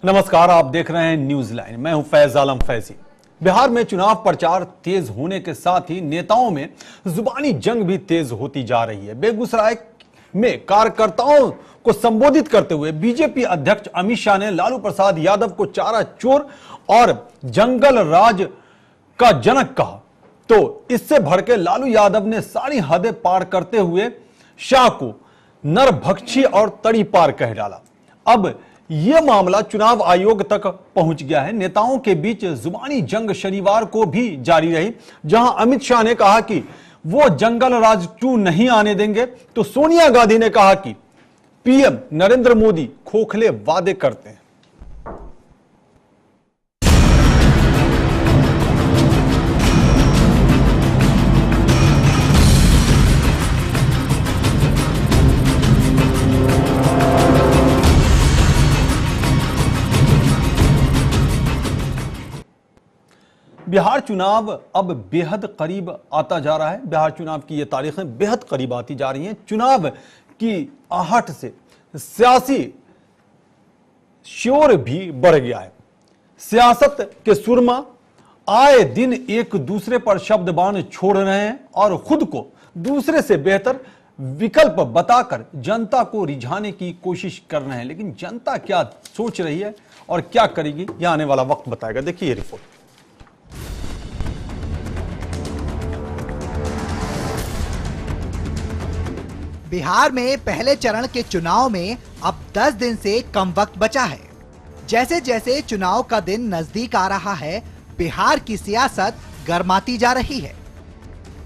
नमस्कार, आप देख रहे हैं न्यूज लाइन। मैं हूं फैज आलम फैजी। बिहार में चुनाव प्रचार तेज होने के साथ ही नेताओं में जुबानी जंग भी तेज होती जा रही है। बेगूसराय में कार्यकर्ताओं को संबोधित करते हुए बीजेपी अध्यक्ष अमित शाह ने लालू प्रसाद यादव को चारा चोर और जंगल राज का जनक कहा, तो इससे भड़के लालू यादव ने सारी हदें पार करते हुए शाह को नरभक्षी और तड़ी पार कह डाला। अब यह मामला चुनाव आयोग तक पहुंच गया है। नेताओं के बीच जुबानी जंग शनिवार को भी जारी रही, जहां अमित शाह ने कहा कि वो जंगल राज 2 नहीं आने देंगे, तो सोनिया गांधी ने कहा कि पीएम नरेंद्र मोदी खोखले वादे करते हैं। बिहार चुनाव अब बेहद करीब आता जा रहा है। बिहार चुनाव की ये तारीखें बेहद करीब आती जा रही हैं। चुनाव की आहट से सियासी शोर भी बढ़ गया है। सियासत के सुरमा आए दिन एक दूसरे पर शब्दबाण छोड़ रहे हैं और खुद को दूसरे से बेहतर विकल्प बताकर जनता को रिझाने की कोशिश कर रहे हैं। लेकिन जनता क्या सोच रही है और क्या करेगी, यह आने वाला वक्त बताएगा। देखिए ये रिपोर्ट। बिहार में पहले चरण के चुनाव में अब 10 दिन से कम वक्त बचा है। जैसे जैसे चुनाव का दिन नजदीक आ रहा है, बिहार की सियासत गर्माती जा रही है।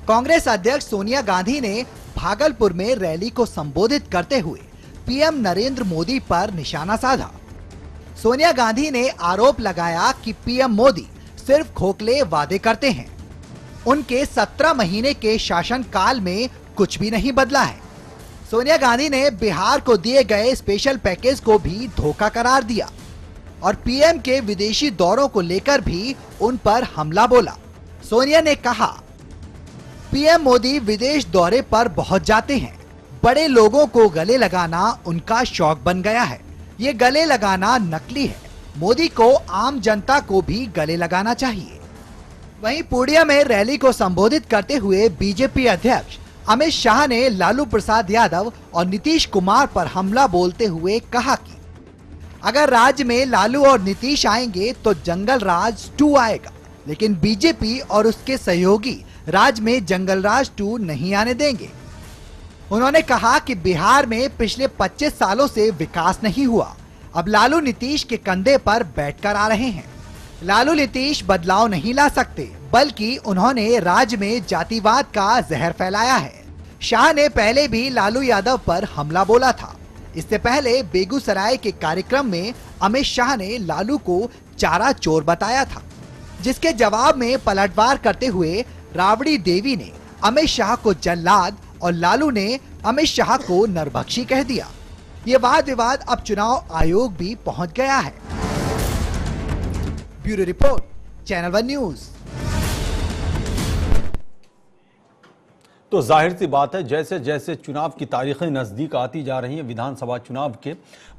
कांग्रेस अध्यक्ष सोनिया गांधी ने भागलपुर में रैली को संबोधित करते हुए पीएम नरेंद्र मोदी पर निशाना साधा। सोनिया गांधी ने आरोप लगाया कि पीएम मोदी सिर्फ खोखले वादे करते हैं। उनके 17 महीने के शासनकाल में कुछ भी नहीं बदला है। सोनिया गांधी ने बिहार को दिए गए स्पेशल पैकेज को भी धोखा करार दिया और पीएम के विदेशी दौरों को लेकर भी उन पर हमला बोला। सोनिया ने कहा, पीएम मोदी विदेश दौरे पर बहुत जाते हैं। बड़े लोगों को गले लगाना उनका शौक बन गया है। ये गले लगाना नकली है। मोदी को आम जनता को भी गले लगाना चाहिए। वहीं पूर्णिया में रैली को संबोधित करते हुए बीजेपी अध्यक्ष अमित शाह ने लालू प्रसाद यादव और नीतीश कुमार पर हमला बोलते हुए कहा कि अगर राज्य में लालू और नीतीश आएंगे तो जंगल राज 2 आएगा, लेकिन बीजेपी और उसके सहयोगी राज्य में जंगल राज 2 नहीं आने देंगे। उन्होंने कहा कि बिहार में पिछले 25 सालों से विकास नहीं हुआ। अब लालू नीतीश के कंधे पर बैठकर आ रहे हैं। लालू नीतीश बदलाव नहीं ला सकते, बल्कि उन्होंने राज्य में जातिवाद का जहर फैलाया है। शाह ने पहले भी लालू यादव पर हमला बोला था। इससे पहले बेगूसराय के कार्यक्रम में अमित शाह ने लालू को चारा चोर बताया था, जिसके जवाब में पलटवार करते हुए राबड़ी देवी ने अमित शाह को जल्लाद और लालू ने अमित शाह को नरभक्षी कह दिया। ये वाद विवाद अब चुनाव आयोग भी पहुंच गया है। Bureau report, channel 1 news. तो जाहिर सी बात है, जैसे जैसे चुनाव की तारीखें नजदीक आती जा रही हैं विधानसभा चुनाव के,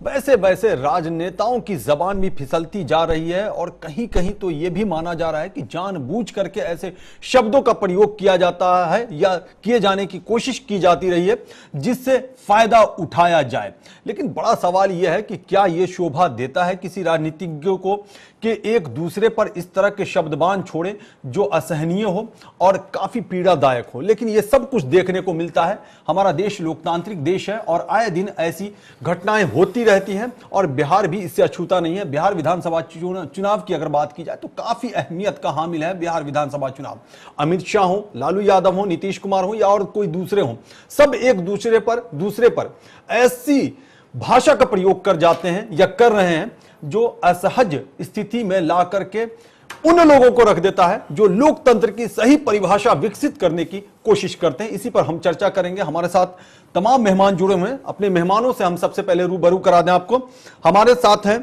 वैसे वैसे राजनेताओं की जबान भी फिसलती जा रही है और कहीं कहीं तो यह भी माना जा रहा है कि जानबूझ करके ऐसे शब्दों का प्रयोग किया जाता है या किए जाने की कोशिश की जाती रही है जिससे फायदा उठाया जाए। लेकिन बड़ा सवाल यह है कि क्या यह शोभा देता है किसी राजनीतिज्ञों को कि एक दूसरे पर इस तरह के शब्दबाण छोड़े जो असहनीय हो और काफी पीड़ादायक हो। लेकिन यह सब कुछ देखने को मिलता है। हमारा देश लोकतांत्रिक देश है और आए दिन ऐसी घटनाएं होती रहती हैं और बिहार भी इससे अछूता नहीं है। बिहार विधानसभा चुनाव की अगर बात की जाए तो काफी अहमियत का हामिल है बिहार विधानसभा चुनाव। अमित शाह हो, लालू यादव हो, नीतीश कुमार हो या और कोई दूसरे हो, सब एक दूसरे पर ऐसी भाषा का प्रयोग कर जाते हैं या कर रहे हैं जो असहज स्थिति में ला करके उन लोगों को रख देता है जो लोकतंत्र की सही परिभाषा विकसित करने की कोशिश करते हैं। इसी पर हम चर्चा करेंगे। हमारे साथ तमाम मेहमान जुड़े हुए हैं। अपने मेहमानों से हम सबसे पहले रूबरू करा दें आपको। हमारे साथ हैं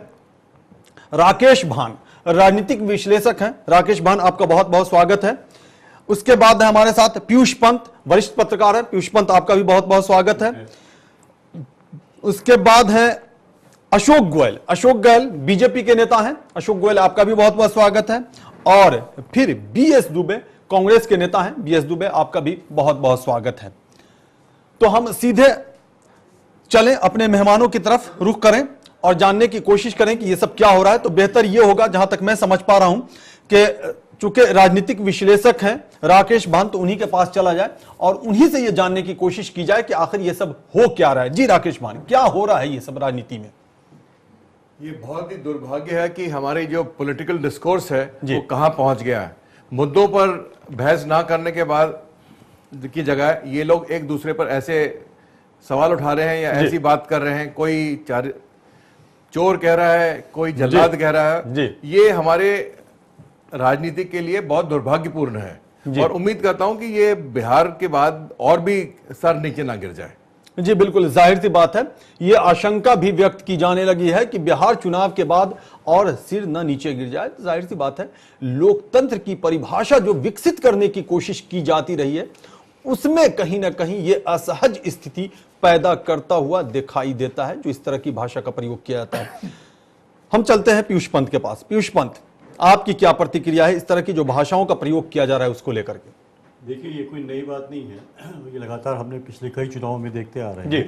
राकेश भान, राजनीतिक विश्लेषक हैं। राकेश भान, आपका बहुत बहुत स्वागत है। उसके बाद है हमारे साथ पीयूष पंत, वरिष्ठ पत्रकार है। पीयूष पंत, आपका भी बहुत बहुत स्वागत है। उसके बाद है अशोक गोयल बीजेपी के नेता हैं। अशोक गोयल, आपका भी बहुत बहुत स्वागत है। और फिर बीएस दुबे कांग्रेस के नेता हैं। बीएस दुबे, आपका भी बहुत बहुत स्वागत है। तो हम सीधे चलें, अपने मेहमानों की तरफ रुख करें और जानने की कोशिश करें कि ये सब क्या हो रहा है। तो बेहतर ये होगा, जहां तक मैं समझ पा रहा हूं, कि चूंकि राजनीतिक विश्लेषक हैं राकेश भान, तो उन्हीं के पास चला जाए और उन्हीं से ये जानने की कोशिश की जाए कि आखिर ये सब हो क्या रहा है। जी राकेश भान, क्या हो रहा है ये सब राजनीति में? ये बहुत ही दुर्भाग्य है कि हमारी जो पॉलिटिकल डिस्कोर्स है वो कहां पहुंच गया है। मुद्दों पर बहस ना करने के बाद की जगह ये लोग एक दूसरे पर ऐसे सवाल उठा रहे हैं या ऐसी बात कर रहे हैं। कोई चोर कह रहा है, कोई जल्लाद कह रहा है। ये हमारे राजनीति के लिए बहुत दुर्भाग्यपूर्ण है और उम्मीद करता हूं कि ये बिहार के बाद और भी सर नीचे ना गिर जाए। जी बिल्कुल, जाहिर सी बात है, ये आशंका भी व्यक्त की जाने लगी है कि बिहार चुनाव के बाद और सिर न नीचे गिर जाए। जाहिर सी बात है, लोकतंत्र की परिभाषा जो विकसित करने की कोशिश की जाती रही है, उसमें कहीं ना कहीं ये असहज स्थिति पैदा करता हुआ दिखाई देता है, जो इस तरह की भाषा का प्रयोग किया जाता है। हम चलते हैं पीयूष पंत के पास। पीयूष पंत, आपकी क्या प्रतिक्रिया है इस तरह की जो भाषाओं का प्रयोग किया जा रहा है उसको लेकर के? देखिए, ये कोई नई बात नहीं है, ये लगातार हमने पिछले कई चुनावों में देखते आ रहे हैं। जी।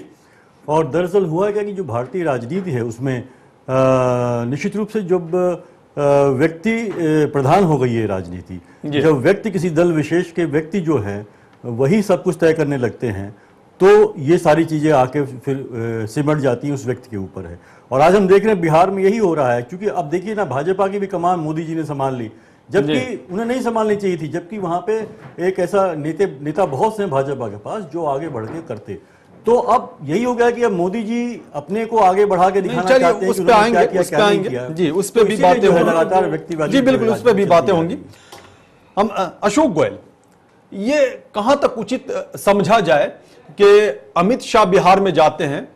और दरअसल हुआ क्या कि जो भारतीय राजनीति है उसमें निश्चित रूप से जब व्यक्ति प्रधान हो गई है राजनीति, जब व्यक्ति किसी दल विशेष के व्यक्ति जो हैं वही सब कुछ तय करने लगते हैं, तो ये सारी चीज़ें आके फिर सिमट जाती हैं उस व्यक्ति के ऊपर है। और आज हम देख रहे हैं बिहार में यही हो रहा है, क्योंकि अब देखिए ना, भाजपा की भी कमान मोदी जी ने संभाल ली, जबकि उन्हें नहीं संभालनी चाहिए थी, जबकि वहां पे एक ऐसा नेता बहुत से भाजपा के पास जो आगे बढ़ के करते। तो अब यही हो गया कि अब मोदी जी अपने को आगे बढ़ा के दिखाना चाहते हैं। उस पे आएंगे जी, उस पे भी बातें होंगी लगातार व्यक्तिवादी। जी बिल्कुल, उस पे भी बातें होंगी। हम अशोक गोयल, ये कहां तक उचित समझा जाए कि अमित शाह बिहार में जाते हैं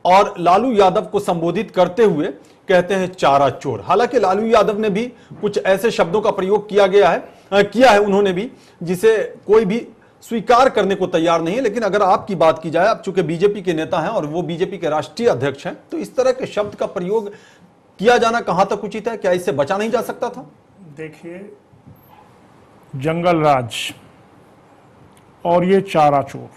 और लालू यादव को संबोधित करते हुए कहते हैं चारा चोर। हालांकि लालू यादव ने भी कुछ ऐसे शब्दों का प्रयोग किया है उन्होंने भी, जिसे कोई भी स्वीकार करने को तैयार नहीं है। लेकिन अगर आपकी बात की जाए, आप चूंकि बीजेपी के नेता हैं और वो बीजेपी के राष्ट्रीय अध्यक्ष हैं, तो इस तरह के शब्द का प्रयोग किया जाना कहां तक उचित है? क्या इससे बचा नहीं जा सकता था? देखिए, जंगल राज और ये चारा चोर,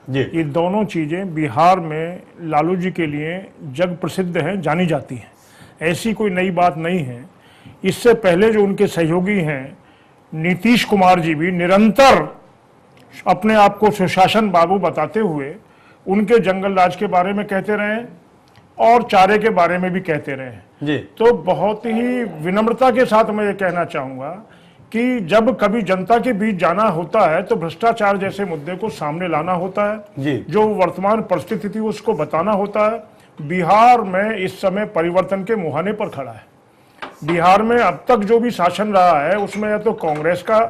ये दोनों चीजें बिहार में लालू जी के लिए जग प्रसिद्ध हैं, जानी जाती हैं। ऐसी कोई नई बात नहीं है। इससे पहले जो उनके सहयोगी हैं नीतीश कुमार जी भी निरंतर अपने आप को सुशासन बाबू बताते हुए उनके जंगल राज के बारे में कहते रहे और चारे के बारे में भी कहते रहे। तो बहुत ही विनम्रता के साथ मैं ये कहना चाहूंगा कि जब कभी जनता के बीच जाना होता है तो भ्रष्टाचार जैसे मुद्दे को सामने लाना होता है, जो वर्तमान परिस्थिति थी उसको बताना होता है। बिहार में इस समय परिवर्तन के मुहाने पर खड़ा है। बिहार में अब तक जो भी शासन रहा है उसमें या तो कांग्रेस का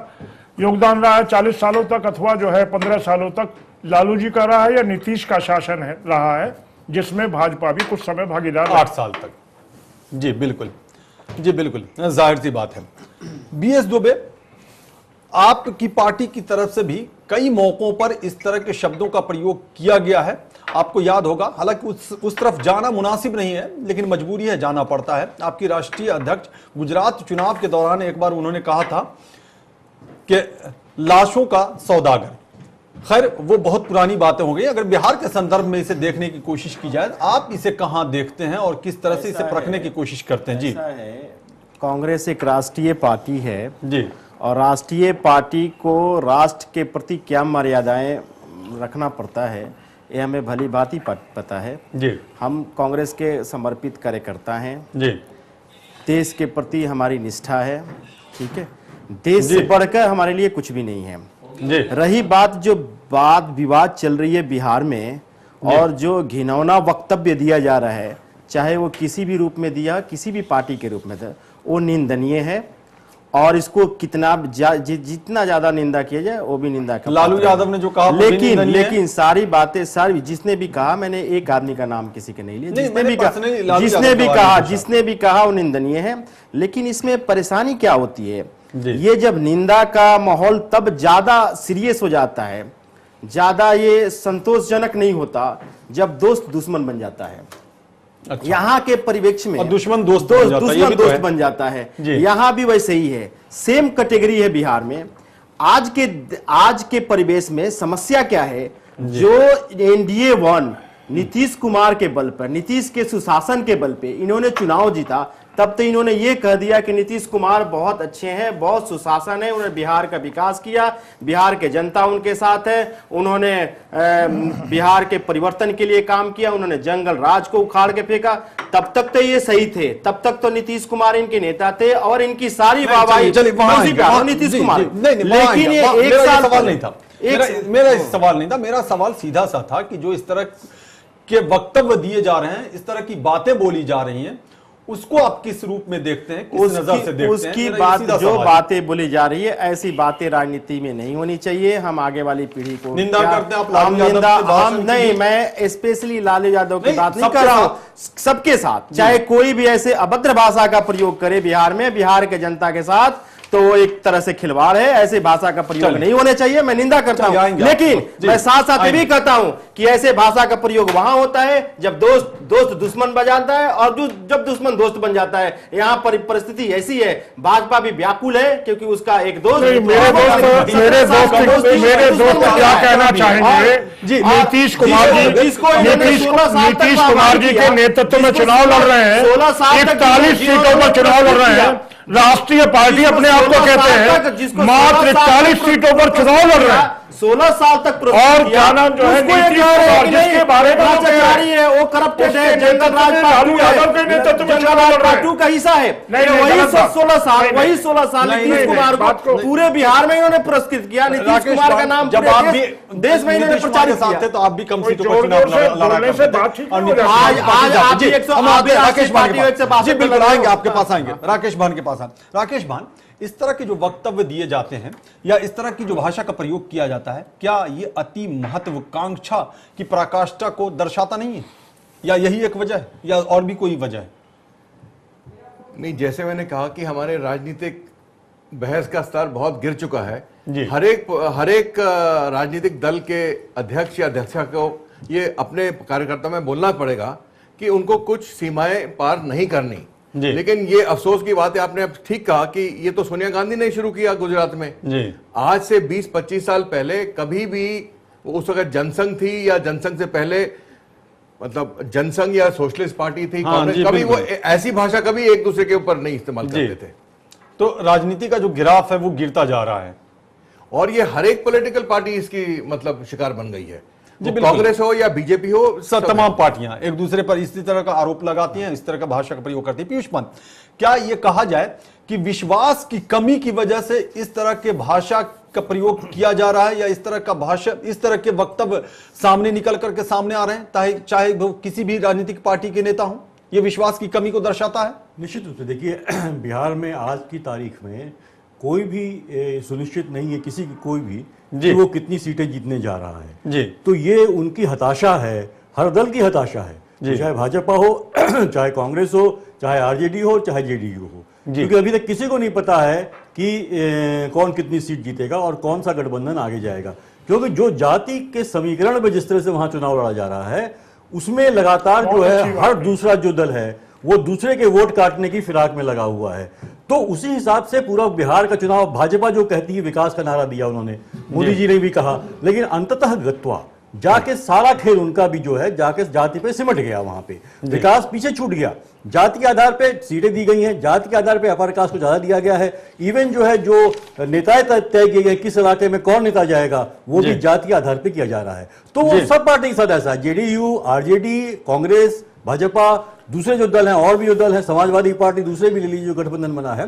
योगदान रहा है 40 सालों तक, अथवा जो है 15 सालों तक लालू जी का रहा है, या नीतीश का शासन रहा है जिसमें भाजपा भी कुछ समय भागीदार 8 साल तक। जी बिल्कुल, जी बिल्कुल, जाहिर सी बात है। बीएस दुबे, आपकी पार्टी की तरफ से भी कई मौकों पर इस तरह के शब्दों का प्रयोग किया गया है, आपको याद होगा। हालांकि उस तरफ जाना मुनासिब नहीं है, लेकिन मजबूरी है, जाना पड़ता है। आपकी राष्ट्रीय अध्यक्ष गुजरात चुनाव के दौरान एक बार उन्होंने कहा था कि लाशों का सौदागर। खैर, वो बहुत पुरानी बातें हो गई। अगर बिहार के संदर्भ में इसे देखने की कोशिश की जाए, आप इसे कहां देखते हैं और किस तरह से इसे परखने की कोशिश करते हैं? जी, कांग्रेस एक राष्ट्रीय पार्टी है जी, और राष्ट्रीय पार्टी को राष्ट्र के प्रति क्या मर्यादाएं रखना पड़ता है ये हमें भली भांति पता है। जी, हम कांग्रेस के समर्पित कार्यकर्ता हैं। जी, देश के प्रति हमारी निष्ठा है, ठीक है। देश से बढ़कर हमारे लिए कुछ भी नहीं है। जी। रही बात जो वाद विवाद चल रही है बिहार में, और जो घिनौना वक्तव्य दिया जा रहा है, चाहे वो किसी भी रूप में दिया, किसी भी पार्टी के रूप में था, वो निंदनीय है। और इसको जितना ज्यादा निंदा किया जाए वो भी निंदा का लालू यादव ने जो कहा, लेकिन सारी बातें सारी जिसने भी कहा, मैंने एक आदमी का नाम किसी के नहीं लिया, जिसने भी कहा वो निंदनीय है। लेकिन इसमें परेशानी क्या होती है, ये जब निंदा का माहौल तब ज्यादा सीरियस हो जाता है, ज्यादा ये संतोषजनक नहीं होता, जब दोस्त दुश्मन बन जाता है। अच्छा। यहाँ के परिवेक्ष में और दुश्मन दोस्त बन जाता है, ये दुश्मन भी तो दोस्त है। बन जाता है। जी। यहाँ भी वैसे ही है, सेम कैटेगरी है बिहार में। आज के परिवेश में समस्या क्या है, जो एनडीए वन नीतीश कुमार के बल पर, नीतीश के सुशासन के बल पे इन्होंने चुनाव जीता, तब तो इन्होंने ये कह दिया कि नीतीश कुमार बहुत अच्छे हैं, बहुत सुशासन है, उन्होंने बिहार का विकास किया, बिहार के जनता उनके साथ है, उन्होंने बिहार के परिवर्तन के लिए काम किया, उन्होंने जंगल राज को उखाड़ के फेंका। तब तक तो ये सही थे, तब तक तो नीतीश कुमार इनके नेता थे और इनकी सारी वाहवाही नीतीश कुमार। लेकिन ये एक साल सवाल नहीं था, मेरा सवाल नहीं था, मेरा सवाल सीधा सा था कि जो इस तरह के वक्तव्य दिए जा रहे हैं, इस तरह की बातें बोली जा रही हैं, उसको आप किस रूप में देखते हैं, किस नजर से देखते हैं? उसकी बात, जो बातें बोली जा रही है, ऐसी बातें राजनीति में नहीं होनी चाहिए। हम आगे वाली पीढ़ी को निंदा करते हैं आप हम नहीं, मैं स्पेशली लालू यादव की बात नहीं कर रहा हूं, सबके साथ, चाहे कोई भी ऐसे अभद्र भाषा का प्रयोग करे बिहार में, बिहार के जनता के साथ, तो वो एक तरह से खिलवाड़ है। ऐसे भाषा का प्रयोग नहीं होने चाहिए, मैं निंदा करता हूं, लेकिन मैं साथ साथ ये भी कहता हूं कि ऐसे भाषा का प्रयोग वहां होता है जब दोस्त दुश्मन बन जाता है और जब दुश्मन दोस्त बन जाता है। यहाँ पर परिस्थिति ऐसी है, भाजपा भी व्याकुल है क्योंकि उसका एक दोस्त मेरे दोस्त क्या कहना चाहेंगे जी, नीतीश कुमार जी के नेतृत्व में चुनाव लड़ रहे हैं, 41 सीटों पर चुनाव लड़ रहे हैं, राष्ट्रीय पार्टी अपने आप को कहते हैं, मात्र 41 सीटों पर चुनाव लड़ रहे हैं, 16 साल तक और क्या नाम जो है नीतीश कुमार जिसके बारे में वो करप्टेड है, जंगल राज लालू यादव के नेतृत्व में चुनाव लड़ रहे हैं का हिस्सा है। वही 16 साल नीतीश कुमार को पूरे बिहार में इन्होंने पुरस्कृत किया। नीतीश कुमार का नाम जब आप भी देश में इन्होंने प्रचारित किया, थे तो आप भी कम सीटों पर चुनाव लड़ा करते थे। आज राकेश बिल्कुल आएंगे, आपके पास आएंगे, राकेश भान के पास आएंगे। राकेश भान, इस तरह के जो वक्तव्य दिए जाते हैं या इस तरह की जो भाषा का प्रयोग किया जाता है, क्या ये अति महत्वाकांक्षा की पराकाष्ठा को दर्शाता नहीं है, या यही एक वजह है, या और भी कोई वजह है? नहीं, जैसे मैंने कहा कि हमारे राजनीतिक बहस का स्तर बहुत गिर चुका है। जी। हर एक राजनीतिक दल के अध्यक्ष या अध्यक्षा को ये अपने कार्यकर्ता में बोलना पड़ेगा कि उनको कुछ सीमाएं पार नहीं करनी। लेकिन ये अफसोस की बात है, आपने अब ठीक कहा कि ये तो सोनिया गांधी ने शुरू किया गुजरात में। जी। आज से 20-25 साल पहले कभी भी उस वक्त जनसंघ थी, या जनसंघ से पहले मतलब जनसंघ या सोशलिस्ट पार्टी थी, कभी वो ऐसी भाषा कभी एक दूसरे के ऊपर नहीं इस्तेमाल करते थे। तो राजनीति का जो गिराफ है वो गिरता जा रहा है, और ये हर एक पॉलिटिकल पार्टी इसकी मतलब शिकार बन गई है, कांग्रेस हो या बीजेपी हो, तमाम पार्टियां एक दूसरे पर इसी तरह का आरोप लगाती हैं, इस तरह का भाषा का प्रयोग करती हैं। पीयूष पंत, क्या यह कहा जाए कि विश्वास की कमी की वजह से इस तरह के भाषा का प्रयोग किया जा रहा है, या इस तरह का भाषा, इस तरह के वक्तव्य सामने निकल करके सामने आ रहे हैं, चाहे वो किसी भी राजनीतिक पार्टी के नेता हों? यह विश्वास की कमी को दर्शाता है? निश्चित रूप से देखिए, बिहार में आज की तारीख में कोई भी सुनिश्चित नहीं है, किसी की कोई भी, कि वो कितनी सीटें जीतने जा रहा है जी। तो ये उनकी हताशा है, हर दल की हताशा है, चाहे भाजपा हो, चाहे कांग्रेस हो, चाहे आरजेडी हो, चाहे जेडीयू हो, क्योंकि अभी तक किसी को नहीं पता है कि कौन कितनी सीट जीतेगा और कौन सा गठबंधन आगे जाएगा। क्योंकि जो जाति के समीकरण में जिस तरह से वहां चुनाव लड़ा जा रहा है, उसमें लगातार जो है हर दूसरा जो दल है वो दूसरे के वोट काटने की फिराक में लगा हुआ है। तो उसी हिसाब से पूरा बिहार का चुनाव, भाजपा जो कहती है विकास का नारा दिया उन्होंने, मोदी जी ने भी कहा, लेकिन अंततः गत्वा जाके सारा खेल उनका भी जो है जाके जाति पे सिमट गया। वहां पे विकास पीछे छूट गया। जाति के आधार पे सीटें दी गई हैं, जाति के आधार पे अपर कास्ट को ज्यादा दिया गया है। इवन जो है जो नेताएं तय किए गए किस इलाके में कौन नेता जाएगा, वो भी जाति के आधार पे किया जा रहा है। तो वो सब पार्टी के साथ ऐसा है, जेडीयू, आरजेडी, कांग्रेस, भाजपा, दूसरे जो दल हैं और भी जो दल हैं, समाजवादी पार्टी, दूसरे भी ले लीजिए जो गठबंधन बना है,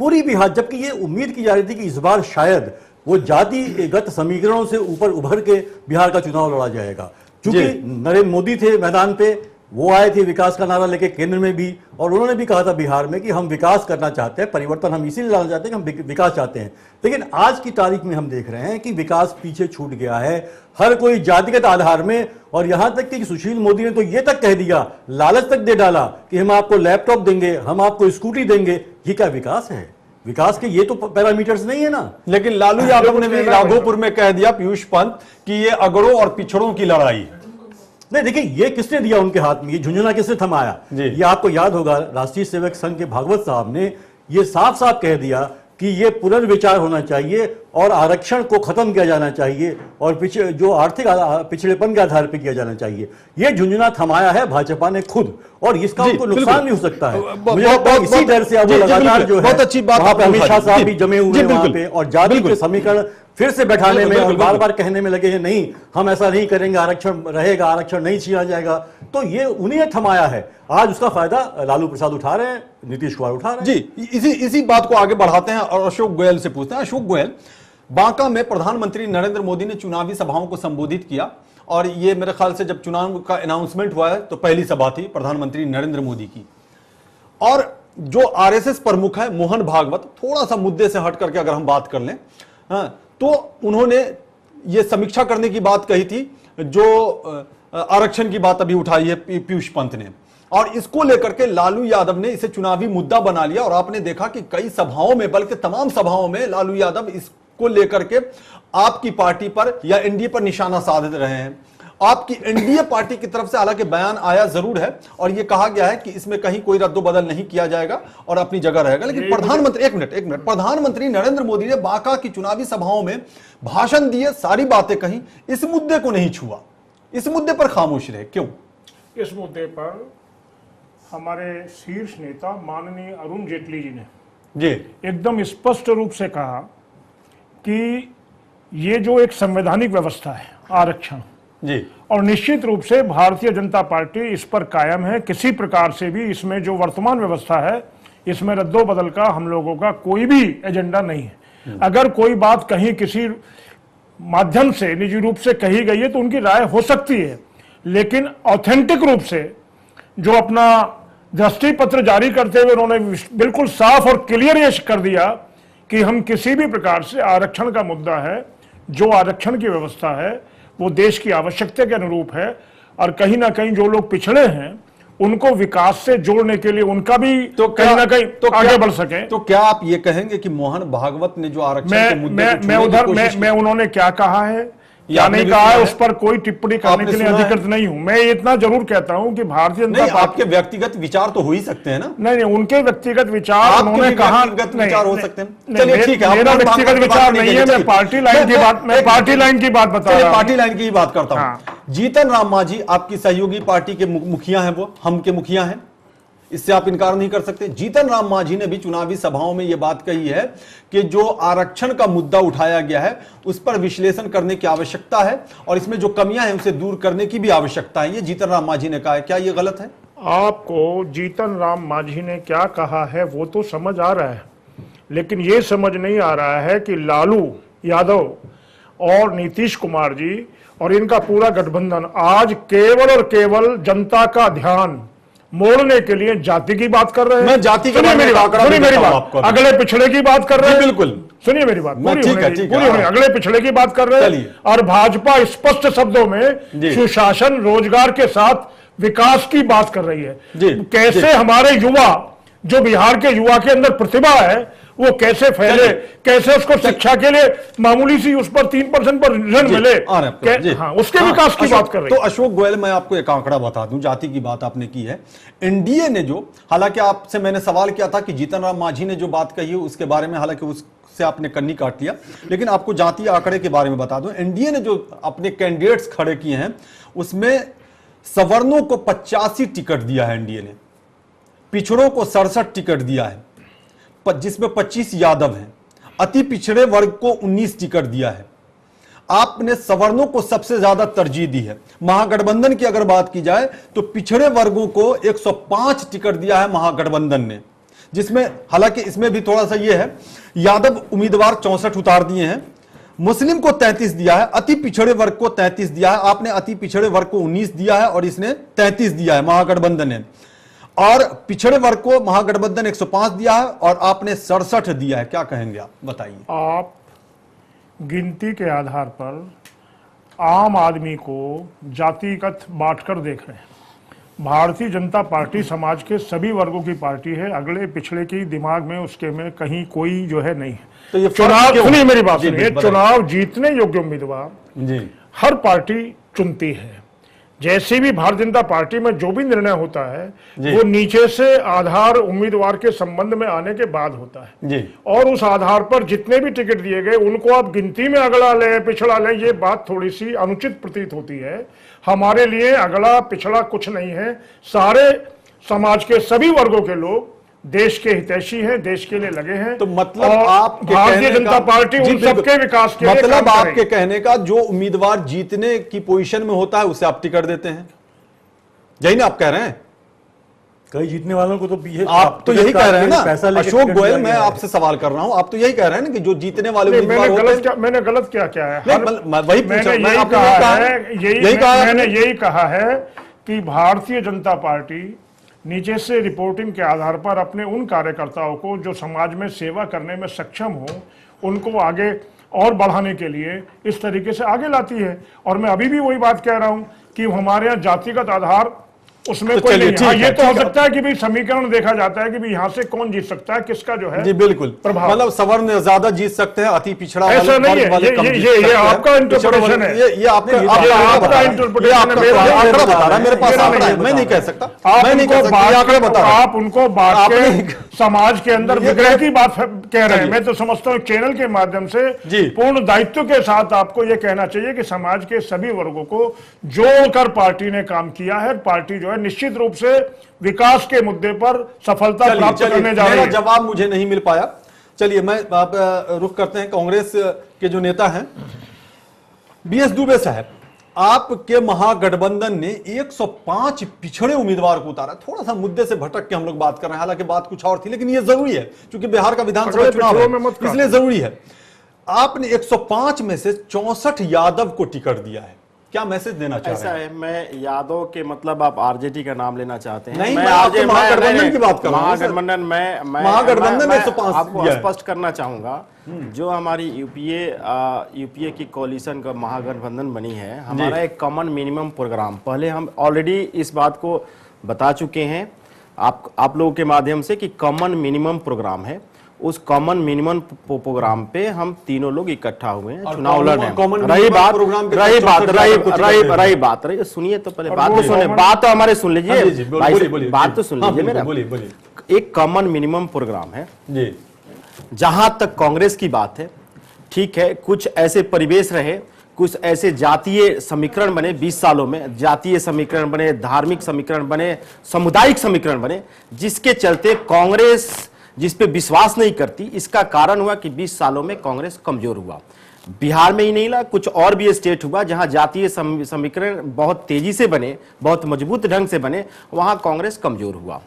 पूरी बिहार, जबकि ये उम्मीद की जा रही थी कि इस बार शायद वो जातिगत समीकरणों से ऊपर उभर के बिहार का चुनाव लड़ा जाएगा। क्योंकि नरेंद्र मोदी थे मैदान पे, वो आए थे विकास का नारा लेके केंद्र में भी, और उन्होंने भी कहा था बिहार में कि हम विकास करना चाहते हैं, परिवर्तन हम इसीलिए लाना चाहते हैं कि हम विकास चाहते हैं। लेकिन आज की तारीख में हम देख रहे हैं कि विकास पीछे छूट गया है, हर कोई जातिगत आधार में। और यहां तक कि सुशील मोदी ने तो यह तक कह दिया, लालच तक दे डाला कि हम आपको लैपटॉप देंगे, हम आपको स्कूटी देंगे। ये क्या विकास है? विकास के ये तो पैरामीटर्स नहीं है ना। लेकिन लालू यादव ने भी राघोपुर में कह दिया, पीयूष पंत, कि ये अगड़ों और पिछड़ों की लड़ाई है। नहीं देखिए, ये किसने दिया उनके हाथ में, ये झुंझुना किसने थमाया? ये आपको याद होगा, राष्ट्रीय सेवक संघ के भागवत साहब ने ये साफ साफ कह दिया कि ये पुनर्विचार होना चाहिए और आरक्षण को खत्म किया जाना चाहिए और जो आर्थिक पिछड़ेपन के आधार पर किया जाना चाहिए। ये झुंझुना थमाया है भाजपा ने खुद, और इसका उनको नुकसान भी हो सकता है। मुझे लगता है इसी डर से अब वो लगातार जो है, बहुत अच्छी बात, वहां पे अमित शाह साहब भी जमे हुए हैं वहां पे, और जाति के समीकरण फिर से बैठाने में और बार बार कहने में लगे हैं, नहीं हम ऐसा नहीं करेंगे, आरक्षण रहेगा, आरक्षण नहीं छीना जाएगा। तो ये उन्हीं ने थमाया है। आज उसका फायदा लालू प्रसाद उठा रहे हैं, नीतीश कुमार उठा रहे हैं। जी, इसी बात को आगे बढ़ाते हैं और अशोक गोयल से पूछते हैं। अशोक गोयल, बांका में प्रधानमंत्री नरेंद्र मोदी ने चुनावी सभाओं को संबोधित किया, और ये मेरे ख्याल से जब चुनाव का अनाउंसमेंट हुआ है तो पहली सभा थी प्रधानमंत्री नरेंद्र मोदी की। और जो आरएसएस प्रमुख है मोहन भागवत, थोड़ा सा मुद्दे से हट करके अगर हम बात कर लें, तो उन्होंने ये समीक्षा करने की बात कही थी, जो आरक्षण की बात अभी उठाई है पीयूष पंत ने, और इसको लेकर के लालू यादव ने इसे चुनावी मुद्दा बना लिया। और आपने देखा कि कई सभाओं में, बल्कि तमाम सभाओं में लालू यादव इसको लेकर के आपकी पार्टी पर या एनडीए पर निशाना साध रहे हैं। आपकी एनडीए पार्टी की तरफ से हालांकि बयान आया जरूर है और यह कहा गया है कि इसमें कहीं कोई रद्दोबदल नहीं किया जाएगा और अपनी जगह रहेगा, लेकिन प्रधानमंत्री, एक मिनट, प्रधानमंत्री नरेंद्र मोदी ने बांका की चुनावी सभाओं में भाषण दिए, सारी बातें कही, इस मुद्दे को नहीं छुआ, इस मुद्दे पर खामोश रहे, क्यों? इस मुद्दे पर हमारे शीर्ष नेता माननीय अरुण जेटली जी ने एकदम स्पष्ट रूप से कहा कि ये जो एक संवैधानिक व्यवस्था है आरक्षण जी, और निश्चित रूप से भारतीय जनता पार्टी इस पर कायम है। किसी प्रकार से भी इसमें जो वर्तमान व्यवस्था है इसमें रद्दोबदल का हम लोगों का कोई भी एजेंडा नहीं है। अगर कोई बात कहीं किसी माध्यम से निजी रूप से कही गई है तो उनकी राय हो सकती है, लेकिन ऑथेंटिक रूप से जो अपना दृष्टि पत्र जारी करते हुए उन्होंने बिल्कुल साफ और क्लियर ये कर दिया कि हम किसी भी प्रकार से आरक्षण का मुद्दा है, जो आरक्षण की व्यवस्था है वो देश की आवश्यकता के अनुरूप है, और कहीं ना कहीं जो लोग पिछड़े हैं उनको विकास से जोड़ने के लिए उनका भी तो कहीं ना कहीं तो आगे बढ़ सके। तो क्या आप ये कहेंगे कि मोहन भागवत ने जो आरक्षण के मुद्दे को मैं उन्होंने क्या कहा है या नहीं कहा है उस पर कोई टिप्पणी करने के लिए अधिकृत नहीं हूं। मैं इतना जरूर कहता हूं कि भारतीय जनता पार्टी, आपके व्यक्तिगत विचार तो हो ही सकते हैं ना? नहीं, उनके व्यक्तिगत विचार उन्होंने कहा, विचार हो सकते हैं। चलिए ठीक है, मेरा व्यक्तिगत विचार नहीं है, मैं पार्टी लाइन की बात, मैं पार्टी लाइन की बात बता रहा हूं, पार्टी लाइन की ही बात करता हूं। जीतन राम मांझी आपकी सहयोगी पार्टी के मुखिया हैं, वो हम के मुखिया हैं, इससे आप इनकार नहीं कर सकते। जीतन राम मांझी ने भी चुनावी सभाओं में यह बात कही है कि जो आरक्षण का मुद्दा उठाया गया है उस पर विश्लेषण करने की आवश्यकता है और इसमें जो कमियां हैं उसे दूर करने की भी आवश्यकता है। ये जीतन राम मांझी ने कहा है, क्या ये गलत है? आपको जीतन राम मांझी ने क्या कहा है वो तो समझ आ रहा है, लेकिन ये समझ नहीं आ रहा है कि लालू यादव और नीतीश कुमार जी और इनका पूरा गठबंधन आज केवल और केवल जनता का ध्यान मोड़ने के लिए जाति की बात कर रहे हैं। मैं जाति की मेरी बात, अगले पिछड़े की बात कर रहे हैं। बिल्कुल सुनिए मेरी बात, पूरी अगले पिछड़े की बात कर रहे हैं। और भाजपा स्पष्ट शब्दों में सुशासन, रोजगार के साथ विकास की बात कर रही है। कैसे हमारे युवा, जो बिहार के युवा के अंदर प्रतिभा है वो कैसे फैले, कैसे उसको शिक्षा के लिए मामूली सी उस पर 3% पर ऋण मिले, उसके विकास की बात कर रहे हैं। तो अशोक गोयल, मैं आपको एक आंकड़ा बता दूं, जाति की बात आपने की है, एनडीए ने जो, हालांकि आपसे मैंने सवाल किया था कि जीतन राम मांझी ने जो बात कही है उसके बारे में, हालांकि उससे आपने कन्नी काट लिया, लेकिन आपको जातीय आंकड़े के बारे में बता दूं, एनडीए ने जो अपने कैंडिडेट्स खड़े किए हैं उसमें सवर्णों को 85 टिकट दिया है एनडीए ने, पिछड़ों को 67 टिकट दिया है जिसमें 25 यादव हैं, अति पिछड़े वर्ग को 19 टिकट दिया है। आपने सवर्णों को सबसे ज्यादा तरजीह दी है। महागठबंधन की अगर बात की जाए तो पिछड़े वर्गों को 105 टिकट दिया है महागठबंधन ने, जिसमें हालांकि इसमें भी थोड़ा सा यह है, यादव उम्मीदवार 64 उतार दिए हैं, मुस्लिम को 33 दिया है, अति पिछड़े वर्ग को 33 दिया है, आपने अति पिछड़े वर्ग को 19 दिया है और इसने 33 दिया है महागठबंधन ने, और पिछड़े वर्ग को महागठबंधन 105 दिया है और आपने 67 दिया है। क्या कहेंगे आप, बताइए। आप गिनती के आधार पर आम आदमी को जातिगत बांटकर देख रहे हैं। भारतीय जनता पार्टी समाज के सभी वर्गों की पार्टी है, अगले पिछड़े की दिमाग में उसके में कहीं कोई जो है नहीं है। तो ये चुनाव, सुनिए मेरी बात सुनिए, चुनाव जीतने योग्य उम्मीदवार हर पार्टी चुनती है, जैसे भी भारतीय जनता पार्टी में जो भी निर्णय होता है वो नीचे से आधार उम्मीदवार के संबंध में आने के बाद होता है जी। और उस आधार पर जितने भी टिकट दिए गए उनको आप गिनती में अगला ले पिछड़ा ले, ये बात थोड़ी सी अनुचित प्रतीत होती है। हमारे लिए अगला पिछड़ा कुछ नहीं है, सारे समाज के सभी वर्गों के लोग देश के हितैषी हैं, देश के लिए लगे हैं। तो मतलब आपके भारतीय जनता पार्टी उन सबके विकास के लिए मतलब काम आपके करेगी। कहने का जो उम्मीदवार जीतने की पोजीशन में होता है उसे आप टिकट देते हैं, यही ना आप कह रहे हैं? कई जीतने वालों को तो आप तो यही कह रहे हैं ना अशोक गोयल, मैं आपसे आपसे सवाल कर रहा हूं, आप तो यही कह रहे हैं ना कि जो जीतने वाले नहीं, उम्मीदवार होते हैं। मैंने गलत क्या क्या है? वही पूछा, मैंने यही कहा है कि भारतीय जनता पार्टी नीचे से रिपोर्टिंग के आधार पर अपने उन कार्यकर्ताओं को जो समाज में सेवा करने में सक्षम हो उनको आगे और बढ़ाने के लिए इस तरीके से आगे लाती है। और मैं अभी भी वही बात कह रहा हूं कि हमारे यहाँ जातिगत आधार उसमें तो कोई नहीं है। हाँ, ये तो हो ठीक है। सकता है कि भाई समीकरण देखा जाता है कि भाई यहाँ से कौन जीत सकता है, किसका जो है जी बिल्कुल, प्रभाव। मतलब सवर्ण ज्यादा जीत सकते हैं, अति पिछड़ा ऐसा वाले नहीं है, वाले कम जीत ये सकते हैं। आपका इंटरप्रिटेशन है। ये आपने ये आपका इंटरप्रिटेशन है, आंकड़ा बता रहा है, मेरे पास मेरा आंकड़ा है, नहीं मैं नहीं कह सकता, आप मैं नहीं कह उनको सकता, ये आंकड़ा बता रहा है। आप उनको बात के समाज के अंदर ये विग्रह की बात कह रहे हैं। चलिए। मैं तो समझता हूँ चैनल के माध्यम से जी। पूर्ण दायित्व के साथ आपको यह कहना चाहिए कि समाज के सभी वर्गों को जो कर पार्टी ने काम किया है, पार्टी जो है निश्चित रूप से विकास के मुद्दे पर सफलता प्राप्त करने जा रही मेरा है। जवाब मुझे नहीं मिल पाया। चलिए मैं आप रुख करते हैं कांग्रेस के जो नेता हैं बीएस दुबे साहब, आपके महागठबंधन ने 105 पिछड़े उम्मीदवार को उतारा। थोड़ा सा मुद्दे से भटक के हम लोग बात कर रहे हैं, हालांकि बात कुछ और थी, लेकिन ये जरूरी है क्योंकि बिहार का विधानसभा चुनाव है, इसलिए जरूरी है। आपने 105 में से 64 यादव को टिकट दिया है, क्या मैसेज देना चाह ऐसा रहे हैं? है, मैं यादव के मतलब आप आरजेडी का नाम लेना चाहते हैं? नहीं, मैं आपके महागठबंधन की बात कर रहा हूं। महागठबंधन महागठबंधन में 105 आपको दिया है। स्पष्ट करना चाहूंगा, जो हमारी यूपीए की कोalition का महागठबंधन बनी है, हमारा एक कॉमन मिनिमम प्रोग्राम, पहले हम ऑलरेडी इस बात को बता चुके हैं आप लोगों के माध्यम से कि कॉमन मिनिमम प्रोग्राम है। उस कॉमन मिनिमम प्रोग्राम पे हम तीनों लोग इकट्ठा हुए हैं, चुनाव लड़ रहे हैं। रही बात सुनिए तो पहले बात तो सुनिए, बात तो हमारे सुन लीजिए, बात तो सुन लीजिए मेरा। एक कॉमन मिनिमम प्रोग्राम है जी। जहां तक कांग्रेस की बात है, ठीक है, कुछ ऐसे परिवेश रहे, कुछ ऐसे जातीय समीकरण बने 20 सालों में, जातीय समीकरण बने, धार्मिक समीकरण बने, सामुदायिक समीकरण बने, जिसके चलते कांग्रेस जिस पे विश्वास नहीं करती। इसका कारण हुआ कि 20 सालों में कांग्रेस कमजोर हुआ। बिहार में ही नहीं ला, कुछ और भी स्टेट हुआ जहां जातीय समीकरण बहुत तेजी से बने, बहुत मजबूत ढंग से बने, वहां कांग्रेस कमजोर हुआ।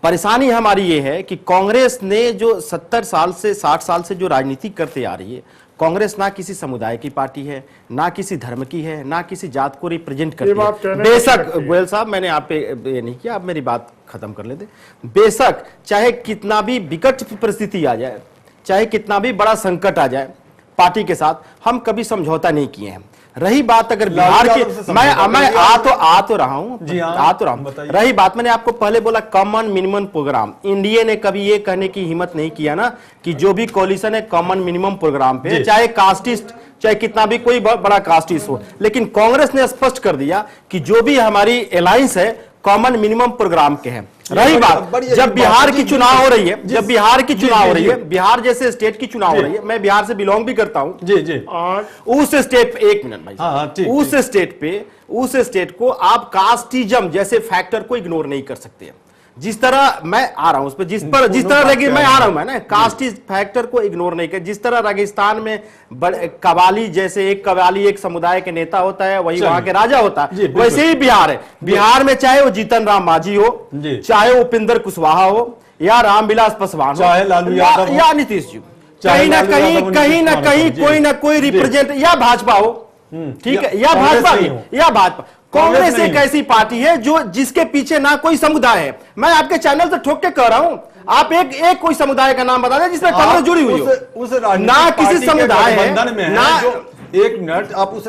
परेशानी हमारी ये है कि कांग्रेस ने जो 70 साल से 60 साल से जो राजनीति करते आ रही है, कांग्रेस ना किसी समुदाय की पार्टी है, ना किसी धर्म की है, ना किसी जात को रिप्रेजेंट करती है। बेशक गोयल साहब, मैंने आप पे ये नहीं किया, आप मेरी बात खत्म कर लेते। बेशक चाहे कितना भी विकट परिस्थिति आ जाए, चाहे कितना भी बड़ा संकट आ जाए पार्टी के साथ, हम कभी समझौता नहीं किए हैं। रही बात अगर बिहार की, मैं आ तो रहा हूं, रही बात, मैंने आपको पहले बोला कॉमन मिनिमम प्रोग्राम, इंडिया ने कभी ये कहने की हिम्मत नहीं किया ना कि जो भी कोalition है कॉमन मिनिमम प्रोग्राम पे, चाहे कास्टिस्ट, चाहे कितना भी कोई बड़ा कास्टिस्ट हो, लेकिन कांग्रेस ने स्पष्ट कर दिया कि जो भी हमारी अलायंस है कॉमन मिनिमम प्रोग्राम के हैं। रही बात जब बिहार की चुनाव हो रही है, जब बिहार की चुनाव हो रही है, बिहार जैसे स्टेट की चुनाव हो रही है, मैं बिहार से बिलोंग भी करता हूं जी जी, उस स्टेट पे, एक मिनट भाई, उस स्टेट को आप कास्टिज्म जैसे फैक्टर को इग्नोर नहीं कर सकते। जिस तरह मैं आ रहा हूं उस पर, जिस तरह मैं आ रहा हूं, मैं ना कास्ट फैक्टर को इग्नोर नहीं कर, जिस तरह राजस्थान में कवाली जैसे एक कवाली एक समुदाय के नेता होता है, वही वहां के राजा होता है, वैसे ही बिहार है। बिहार में चाहे वो जीतन राम मांझी हो, चाहे वो उपेंद्र कुशवाहा हो, या रामविलास पासवान हो, चाहे लालू यादव या नीतीश जी, कहीं ना कहीं कोई ना कोई रिप्रेजेंट, या भाजपा हो, ठीक है, या भाजपा। कांग्रेस एक ऐसी पार्टी है जो जिसके पीछे ना कोई समुदाय है। मैं आपके चैनल से ठोक के कह रहा हूं, आप एक कोई समुदाय का नाम बता दें जिसमें कांग्रेस जुड़ी हुई हो। ना किसी समुदाय है, एक मिनट, आप उस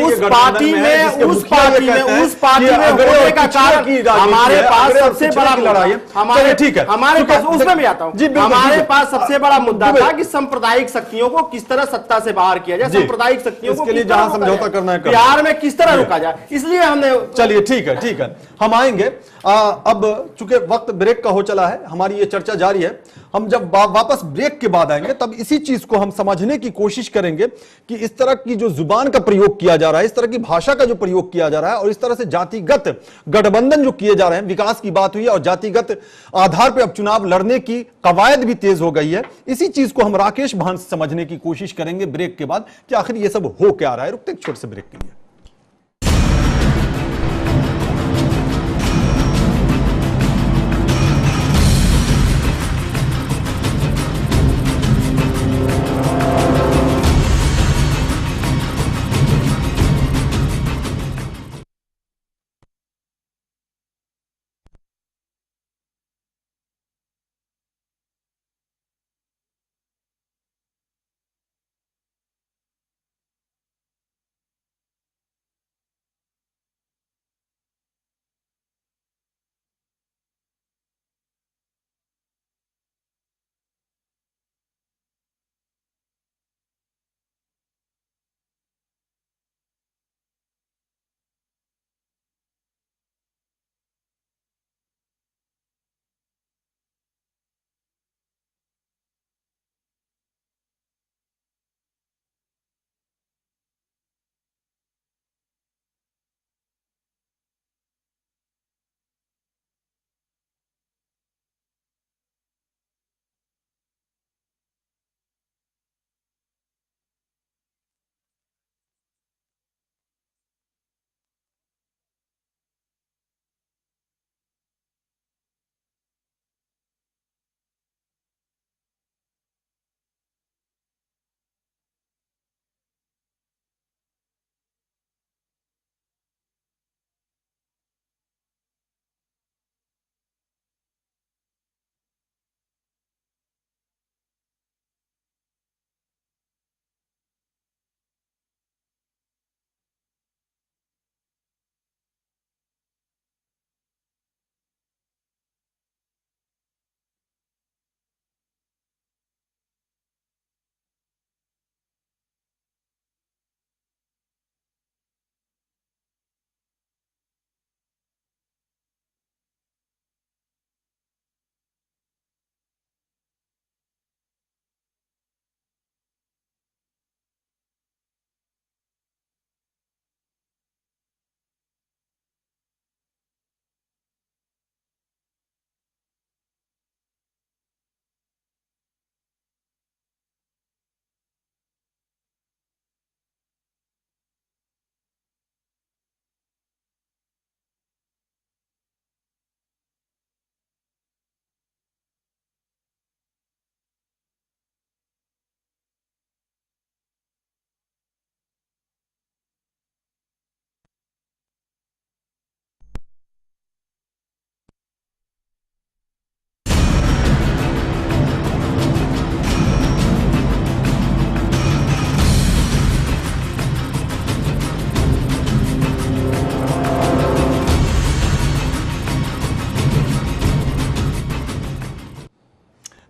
उस पार्टी में होने का कारण हमारे पास सबसे बड़ा लड़ाई है। ठीक है, हमारे पास उसमें भी आता हूं, हमारे पास सबसे बड़ा मुद्दा था कि सांप्रदायिक शक्तियों को किस तरह सत्ता से बाहर किया जाए, सांप्रदायिक शक्तियों को किस तरह समझौता करना है, बिहार में किस तरह रोका जाए, इसलिए हमने। चलिए ठीक है, हम आएंगे। अब चूंकि वक्त ब्रेक का हो चला है, हमारी ये चर्चा जारी है। हम जब वापस ब्रेक के बाद आएंगे तब इसी चीज को हम समझने की कोशिश करेंगे कि इस तरह की जो जुबान का प्रयोग किया जा रहा है, इस तरह की भाषा का जो प्रयोग किया जा रहा है और इस तरह से जातिगत गठबंधन जो किए जा रहे हैं, विकास की बात हुई है और जातिगत आधार पर अब चुनाव लड़ने की कवायद भी तेज हो गई है। इसी चीज को हम राकेश भान से समझने की कोशिश करेंगे ब्रेक के बाद कि आखिर ये सब हो क्या रहा है। रुकते एक छोटे से ब्रेक के लिए।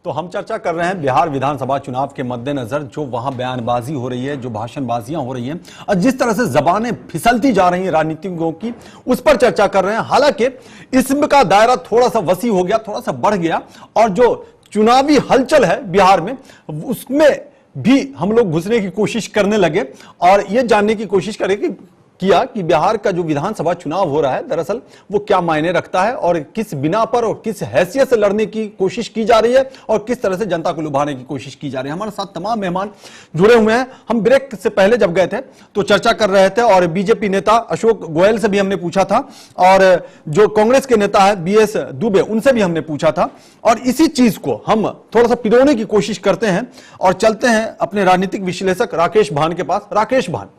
तो हम चर्चा कर रहे हैं बिहार विधानसभा चुनाव के मद्देनजर जो वहां बयानबाजी हो रही है, जो भाषणबाजियां हो रही हैं और जिस तरह से जबानें फिसलती जा रही हैं राजनीतिज्ञों की, उस पर चर्चा कर रहे हैं। हालांकि इसका दायरा थोड़ा सा वसी हो गया, थोड़ा सा बढ़ गया और जो चुनावी हलचल है बिहार में उसमें भी हम लोग घुसने की कोशिश करने लगे और यह जानने की कोशिश करें कि बिहार का जो विधानसभा चुनाव हो रहा है दरअसल वो क्या मायने रखता है और किस बिना पर और किस हैसियत से लड़ने की कोशिश की जा रही है और किस तरह से जनता को लुभाने की कोशिश की जा रही है। हमारे साथ तमाम मेहमान जुड़े हुए हैं। हम ब्रेक से पहले जब गए थे तो चर्चा कर रहे थे और बीजेपी नेता अशोक गोयल से भी हमने पूछा था और जो कांग्रेस के नेता है BS दुबे उनसे भी हमने पूछा था और इसी चीज को हम थोड़ा सा पिरोने की कोशिश करते हैं और चलते हैं अपने राजनीतिक विश्लेषक राकेश भान के पास। राकेश भान,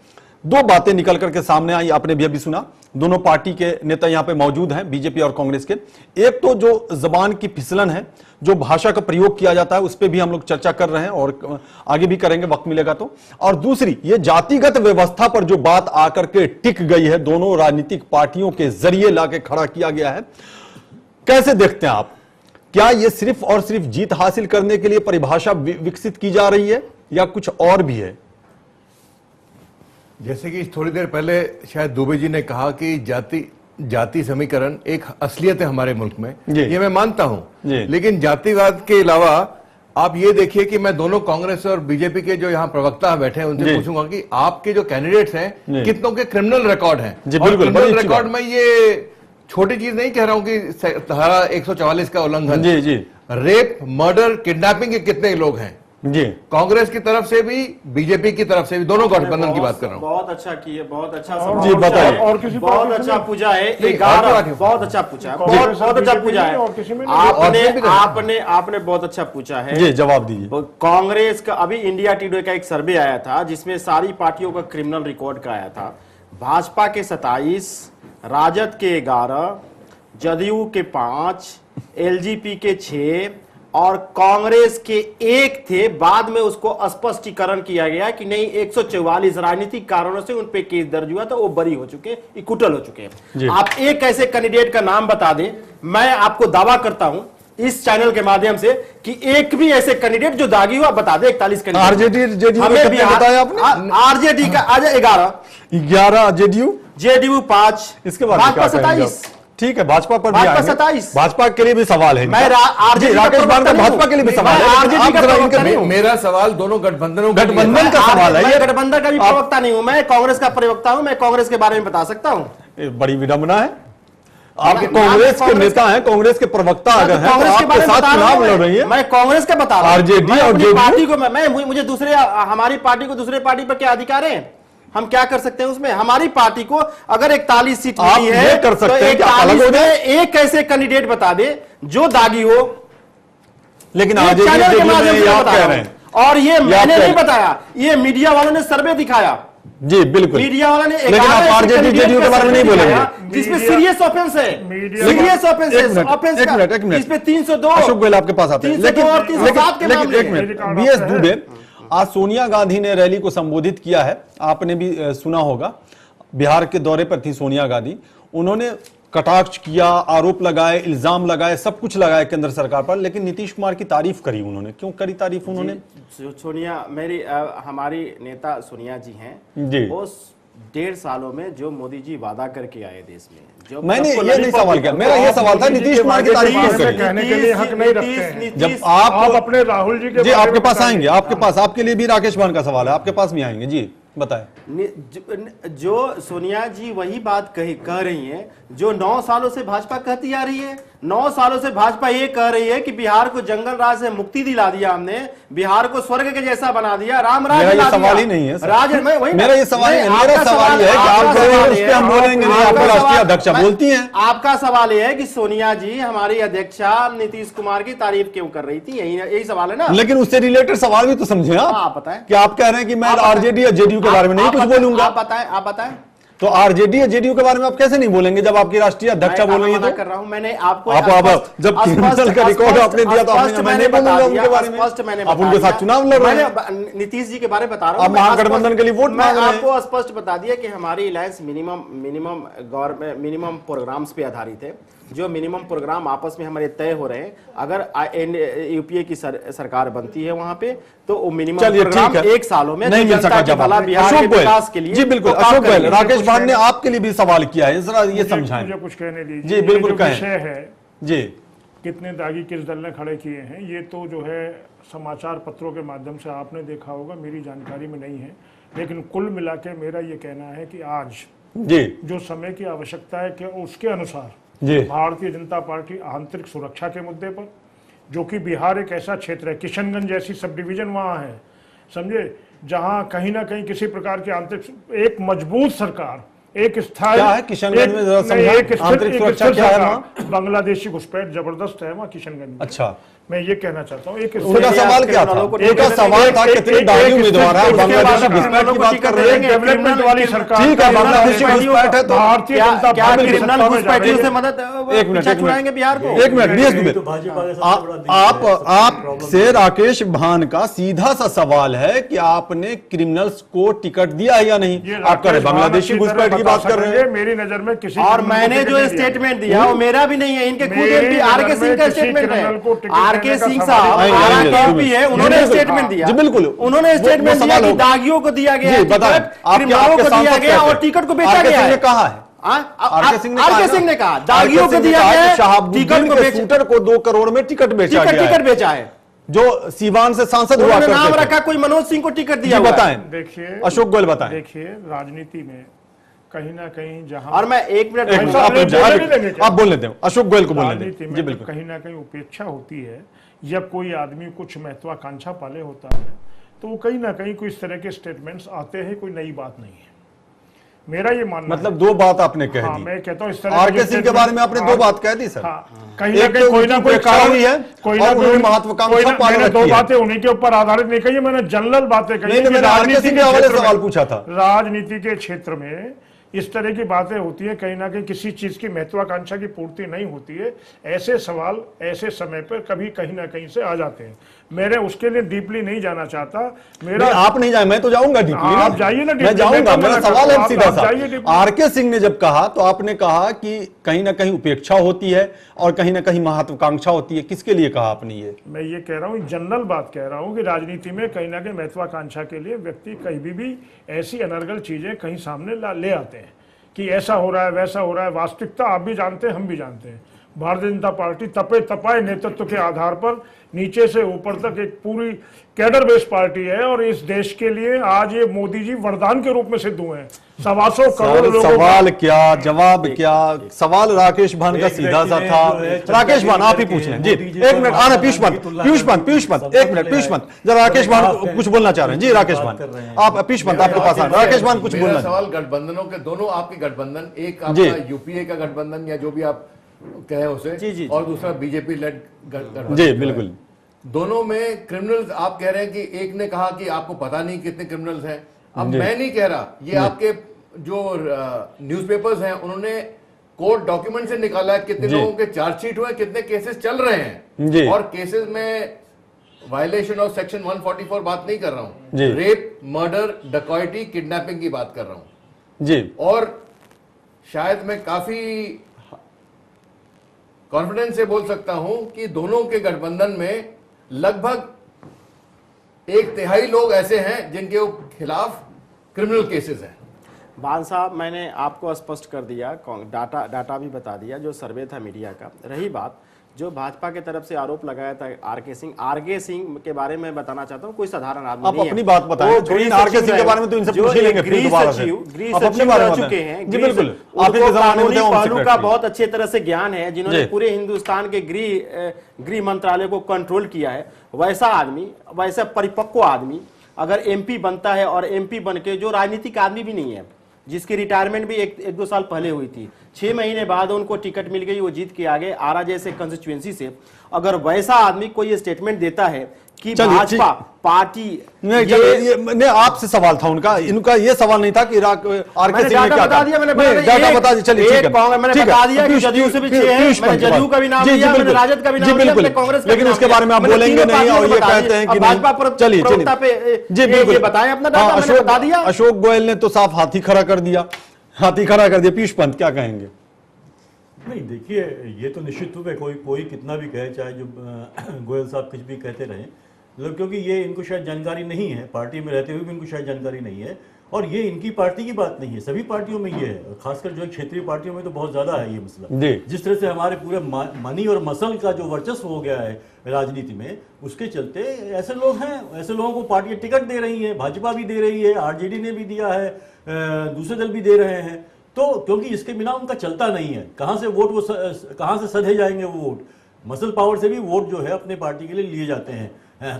दो बातें निकल करके सामने आई, आपने भी अभी सुना। दोनों पार्टी के नेता यहां पे मौजूद हैं, बीजेपी और कांग्रेस के। एक तो जो जबान की फिसलन है, जो भाषा का प्रयोग किया जाता है, उस पर भी हम लोग चर्चा कर रहे हैं और आगे भी करेंगे वक्त मिलेगा तो। और दूसरी, ये जातिगत व्यवस्था पर जो बात आकर के टिक गई है, दोनों राजनीतिक पार्टियों के जरिए लाके खड़ा किया गया है, कैसे देखते हैं आप? क्या ये सिर्फ और सिर्फ जीत हासिल करने के लिए परिभाषा विकसित की जा रही है या कुछ और भी है? जैसे कि थोड़ी देर पहले शायद दुबे जी ने कहा कि जाति समीकरण एक असलियत है हमारे मुल्क में, ये मैं मानता हूं। लेकिन जातिवाद के अलावा आप ये देखिए कि मैं दोनों कांग्रेस और बीजेपी के जो यहाँ प्रवक्ता बैठे हैं उनसे पूछूंगा कि आपके जो कैंडिडेट्स हैं कितनों के क्रिमिनल रिकॉर्ड हैं। क्रिमिनल रिकॉर्ड में ये छोटी चीज नहीं कह रहा हूं कि धारा 144 का उल्लंघन, रेप, मर्डर, किडनैपिंग के कितने लोग हैं जी, कांग्रेस की तरफ से भी बीजेपी की तरफ से भी, दोनों गठबंधन की बात कर रहा हूं। बहुत अच्छा किए, बहुत अच्छा जी बताइए। और किसी बहुत अच्छा पूछा है, 11 बहुत अच्छा पूछा है, बहुत अच्छा पूछा है आपने बहुत अच्छा पूछा है जी, जवाब दीजिए। कांग्रेस का अभी इंडिया टुडे का एक सर्वे आया था जिसमें सारी पार्टियों का क्रिमिनल रिकॉर्ड का आया था। भाजपा के 27, राजद के 11, जदयू के 5, एलजेपी के 6 और कांग्रेस के 1 थे। बाद में उसको स्पष्टीकरण किया गया कि नहीं, 144 राजनीतिक कारणों से उन पे केस दर्ज हुआ था, वो बरी हो चुके, इकुटल हो चुके हैं। आप एक ऐसे कैंडिडेट का नाम बता दें, मैं आपको दावा करता हूं इस चैनल के माध्यम से कि एक भी ऐसे कैंडिडेट जो दागी हुआ बता दे। 41 कैंडिडेट आरजेडी हमें भी बताया आपने। आरजेडी का आज 11, जेडीयू 5, इसके बाद भाजपा 27। ठीक है, भाजपा पर भी भाजपा आएंगे। 27। भाजपा के लिए भी सवाल है। मैं राकेश बान का भाजपा के लिए भी सवाल है। मेरा सवाल दोनों गठबंधन का सवाल है। मैं गठबंधन का भी प्रवक्ता नहीं हूं, मैं कांग्रेस का प्रवक्ता हूं, मैं कांग्रेस के बारे में बता सकता हूं। बड़ी विडंबना है, आप कांग्रेस के नेता हैं, कांग्रेस के प्रवक्ता अगर हैं, कांग्रेस के बारे में साथ चुनाव लड़ रही है। मैं कांग्रेस का बता रहा हूं। आरजेडी और पार्टी को मुझे दूसरे, हमारी पार्टी को दूसरे पार्टी पर क्या अधिकार है? हम क्या कर सकते हैं उसमें? हमारी पार्टी को अगर 41 सीट मिली है कर सकते तो 41 में एक ऐसे कैंडिडेट बता दे जो दागी हो। लेकिन चैनल के माध्यम से बता रहे हैं, और ये मैंने नहीं बताया, ये मीडिया वालों ने सर्वे दिखाया। जी बिल्कुल, मीडिया वाला ने, लेकिन आप आरजेडी जेडीयू के बारे में नहीं बोलेंगे जिसमें सीरियस ऑफेंस है, सीरियस ऑफेंस है। इसमें 302 अशोक गोयल आपके पास आते हैं। लेकिन एक मिनट, बीएस दुबे, आज सोनिया गांधी ने रैली को संबोधित किया है, आपने भी सुना होगा। बिहार के दौरे पर थी सोनिया गांधी, उन्होंने कटाक्ष किया, आरोप लगाए, इल्जाम लगाए, सब कुछ लगाया केंद्र सरकार पर, लेकिन नीतीश कुमार की तारीफ करी उन्होंने। क्यों करी तारीफ उन्होंने? सोनिया हमारी नेता सोनिया जी हैं जी, वो 1.5 सालों में जो मोदी जी वादा करके आए देश में, जो मैंने ये नहीं सवाल किया, मेरा ये सवाल था नीतीश कुमार की तारीफ कहने के लिए हक नहीं रखते। जब आप अपने राहुल जी के आपके पास आएंगे, आपके पास, आपके लिए भी राकेश बान का सवाल है, आपके पास भी आएंगे जी, बताएं। जो सोनिया जी वही बात कह रही हैं जो 9 सालों से भाजपा कहती आ रही है। 9 सालों से भाजपा ये कह रही है कि बिहार को जंगल राज से मुक्ति दिला दिया हमने, बिहार को स्वर्ग के जैसा बना दिया, राम राज दिला सवाल ही नहीं है राज। मेरा ये सवाल है, मेरा सवाल ये है कि आप उस पे हम बोलेंगे नहीं, आप राष्ट्रीय अध्यक्ष बोलती हैं। आपका सवाल ये है कि सोनिया जी हमारी अध्यक्षा नीतीश कुमार की तारीफ क्यों कर रही थी, यही सवाल है ना। लेकिन उससे रिलेटेड सवाल भी तो समझे आप बताएं कि आप कह रहे हैं कि मैं आरजेडी या जेडीयू के बारे में नहीं कुछ बोलूंगा। आप बताएं तो आरजेडी या जेडीयू के बारे में आप कैसे नहीं बोलेंगे जब आपकी राष्ट्रीय अध्यक्षा बोल रही है? तो कर रहा हूं मैंने आपको, जब क्रिमिनल का रिकॉर्ड आपने दिया तो आपने, मैं नहीं बोलूंगा उनके बारे में। आप उनके साथ चुनाव लड़ रहे हैं, नीतीश जी के बारे में बता रहा हूं, आप महागठबंधन के लिए वोट मांग रहे हैं। आपको स्पष्ट बता दिया कि हमारी अलायंस मिनिमम प्रोग्राम्स पे आधारित है। जो मिनिमम प्रोग्राम आपस में हमारे तय हो रहे हैं, अगर यूपीए की सरकार बनती है वहां पे तो वो मिनिमम प्रोग्राम 1 सालों में नहीं मिल सका जवाब। अशोक विकास के लिए जी बिल्कुल, अशोक गोयल, राकेश बान ने आपके लिए भी सवाल किया है, जरा ये समझाएं। मुझे कुछ कहने दीजिए। जी बिल्कुल कहें। विषय है जी, कितने दागी किस दल ने खड़े किए हैं, ये तो जो है समाचार पत्रों के माध्यम से आपने देखा होगा, मेरी जानकारी में नहीं है। लेकिन कुल मिला के मेरा ये कहना है कि आज जी जो समय की आवश्यकता है कि उसके अनुसार जी भारतीय जनता पार्टी आंतरिक सुरक्षा के मुद्दे पर, जो कि बिहार एक ऐसा क्षेत्र है, किशनगंज जैसी सब डिवीजन वहाँ है, समझे, जहाँ कहीं ना कहीं किसी प्रकार की आंतरिक, एक मजबूत सरकार एक स्थायी क्या है किशनगंज में, जरा समझाएं, आंतरिक सुरक्षा क्या है वहाँ? बांग्लादेशी घुसपैठ जबरदस्त है वहाँ किशनगंज में। अच्छा, मैं ये कहना चाहता हूँ एक उनका सवाल क्या था? उनका सवाल था कितने दागी उम्मीदवार हैं, बांग्लादेशी घुसपैठ की बात कर रहे हैं। डेवलपमेंट वाली सरकार, ठीक है, बांग्लादेशी घुसपैठ है तो भारतीय जनता पार्टी क्रिमिनल घुसपैठियों से मदद एक मिनट, पीछा छुड़ाएंगे बिहार को? एक मिनट बीएस दुबे, तो भाजपा का सबसे बड़ा दिक्कत है। आपसे राकेश भान का सीधा सा सवाल है कि आपने क्रिमिनल्स को टिकट दिया है या नहीं? आप कर रहे बांग्लादेशी घुसपैठ की बात कर रहे हैं। मेरी नजर में किसी और मैंने जो स्टेटमेंट दिया वो मेरा भी नहीं है, इनके खुद एमपी आरके सिंह का स्टेटमेंट है। आरके सिंह साहब आरा के एमपी है, उन्होंने स्टेटमेंट दिया। जी बिल्कुल, उन्होंने स्टेटमेंट दिया कि दागियों को दिया गया है टिकट, क्रिमिनलों को दिया गया और टिकट को बेचा गया है। कहा है आरके सिंह ने कहा दागियों को दिया गया है, टिकट को शूटर को 2 करोड़ में टिकट बेचा गया है। टिकट बेचा है, जो सीवान से सांसद हुआ उन्होंने नाम करते थे। रखा कोई मनोज सिंह को टिकट दिया। बताएं, देखिए अशोक गोयल बताएं। देखिए राजनीति में कहीं ना कहीं जहां और मैं एक मिनट आप बोलने दें, अशोक गोयल को बोलने राजनीति दें। में जी जब बिल्कुल, कहीं ना कहीं उपेक्षा होती है, जब कोई आदमी कुछ महत्वाकांक्षा पाले होता है तो वो कहीं ना कहीं कोई इस तरह के स्टेटमेंट्स आते हैं, कोई नई बात नहीं है। मेरा ये मानना मतलब 2 बात आपने कह हाँ, दी। मैं कहता हूँ इस तरह आरके सिंह के बारे में आपने 2 बात कह दी सर। हाँ, कहीं ना एक कहीं तो कोई ना उनकी कोई कारण हुई है कोई ना और कोई उन्होंने महत्वाकांक्षा पालन मैंने 2 रखी है। बातें उन्हीं के ऊपर आधारित नहीं कही, मैंने जनरल बातें कही। नहीं, मैंने आरके सिंह के हवाले से सवाल पूछा था। राजनीति के क्षेत्र में इस तरह की बातें होती है, कहीं ना कहीं किसी चीज की महत्वाकांक्षा की पूर्ति नहीं होती है, ऐसे सवाल ऐसे समय पर कभी कहीं ना कहीं से आ जाते हैं। मैंने उसके लिए डीपली नहीं जाना चाहता। मेरा आप नहीं जाए, मैं तो जाऊंगा डीपली। आप जाइए ना, मैं जाऊंगा। मेरा सवाल है सीधा सा, जाइए डीपली। आरके सिंह ने जब कहा तो आपने कहा कि कहीं ना कहीं उपेक्षा होती है और कहीं ना कहीं महत्वाकांक्षा होती है। किसके लिए कहा आपने ये? मैं ये कह रहा हूँ, जनरल बात कह रहा हूँ कि राजनीति में कहीं ना कहीं महत्वाकांक्षा के लिए व्यक्ति कहीं भी ऐसी अनर्गल चीजें कहीं सामने ले आते हैं कि ऐसा हो रहा है वैसा हो रहा है। वास्तविकता आप भी जानते हैं, हम भी जानते हैं। भारतीय जनता पार्टी तपे तपाए नेतृत्व के आधार पर नीचे से ऊपर तक एक पूरी कैडर बेस्ड पार्टी है और इस देश के लिए आज ये मोदी जी वरदान के रूप में सिद्ध हुए हैं। 125 करोड़ लोगों सवाल क्या, जवाब क्या? सवाल राकेश भान का सीधा सा था। राकेश भान आप ही पूछ लें जी। 1 मिनट आना, पीयूष पंत, 1 मिनट पीयूष पंत, जरा राकेश भान कुछ बोलना चाह रहे हैं। जी राकेश भान, आप पीयूष पंत आपके पास आना। राकेश भान कुछ बोलना। सवाल गठबंधनों के, दोनों आपके गठबंधन, एक आपका यूपीए का गठबंधन या जो भी आप कहे उसे, जी। और दूसरा बीजेपी लेड गठबंधन। जी बिल्कुल, दोनों में क्रिमिनल्स आप कह रहे हैं कि एक ने कहा कि आपको पता नहीं कितने क्रिमिनल्स हैं। अब मैं नहीं कह रहा, ये आपके जो न्यूज़पेपर्स हैं उन्होंने कोर्ट डॉक्यूमेंट से निकाला है कितने लोगों के चार्जशीट हुए, कितने केसेस चल रहे हैं। और केसेस में वायलेशन ऑफ सेक्शन 144 बात नहीं कर रहा हूं, रेप, मर्डर, डकैती, किडनैपिंग की बात कर रहा हूं जी। और शायद मैं काफी कॉन्फिडेंस से बोल सकता हूं कि दोनों के गठबंधन में लगभग 1/3 लोग ऐसे हैं जिनके खिलाफ क्रिमिनल केसेस हैं। बान साहब, मैंने आपको स्पष्ट कर दिया, डाटा भी बता दिया जो सर्वे था मीडिया का। रही बात जो भाजपा के तरफ से आरोप लगाया था आरके सिंह के बारे में बताना चाहता हूँ, कोई साधारण आदमी नहीं है। आप अपनी बात बताएं, छोड़िए आरके सिंह के बारे में तो इनसे पूछ ही लेंगे फिर दोबारा से। गृह सचिव रह चुके हैं। जी बिल्कुल, उनको कानूनी पहलू का बहुत अच्छे तरह से ज्ञान है, जिन्होंने पूरे हिंदुस्तान के गृह मंत्रालय को कंट्रोल किया है। वैसा आदमी, वैसा परिपक्व आदमी अगर एमपी बनता है, और एमपी बनके जो राजनीतिक आदमी भी नहीं है, जिसकी रिटायरमेंट भी एक 2 साल पहले हुई थी, 6 महीने बाद उनको टिकट मिल गई, वो जीत के आगे आरा जैसे कंस्टिट्यूएंसी से, अगर वैसा आदमी कोई स्टेटमेंट देता है कि भाजपा पार्टी, नहीं आपसे सवाल था उनका, इनका ये सवाल नहीं था कि आरके सिंह ने क्या बता दिया। मैंने डाटा बता दिया। चलिए ठीक है, मैंने बता दिया कि जदयू से भी 6 है, मैंने जदयू का भी नाम लिया, मैंने राजद का भी नाम लिया, मैंने कांग्रेस का, लेकिन उसके बारे में आप बोलेंगे नहीं और ये कहते हैं कि भाजपा पर चलिए जी बिल्कुल बताएं अपना डाटा। मैंने बता दिया। अशोक गोयल ने तो साफ हाथी खड़ा कर दिया, हाथी खड़ा कर दिया। पीयूष पंत क्या कहेंगे? नहीं देखिए, ये तो निश्चित रूप है, कोई कितना भी कहे, चाहे जो गोयल साहब कुछ भी कहते रहें, क्योंकि ये इनको शायद जानकारी नहीं है, पार्टी में रहते हुए भी इनको शायद जानकारी नहीं है। और ये इनकी पार्टी की बात नहीं है, सभी पार्टियों में ये है, खासकर जो क्षेत्रीय पार्टियों में तो बहुत ज्यादा है ये मसला। जिस तरह से हमारे पूरे मनी और मसल का जो वर्चस्व हो गया है राजनीति में, उसके चलते ऐसे लोग हैं, ऐसे लोगों को पार्टियां टिकट दे रही है, भाजपा भी दे रही है, आरजेडी ने भी दिया है, दूसरे दल भी दे रहे हैं। तो क्योंकि इसके बिना उनका चलता नहीं है, कहाँ से वोट वो कहाँ से सधे जाएंगे वो वोट। मसल पावर से भी वोट जो है अपने पार्टी के लिए लिए जाते हैं,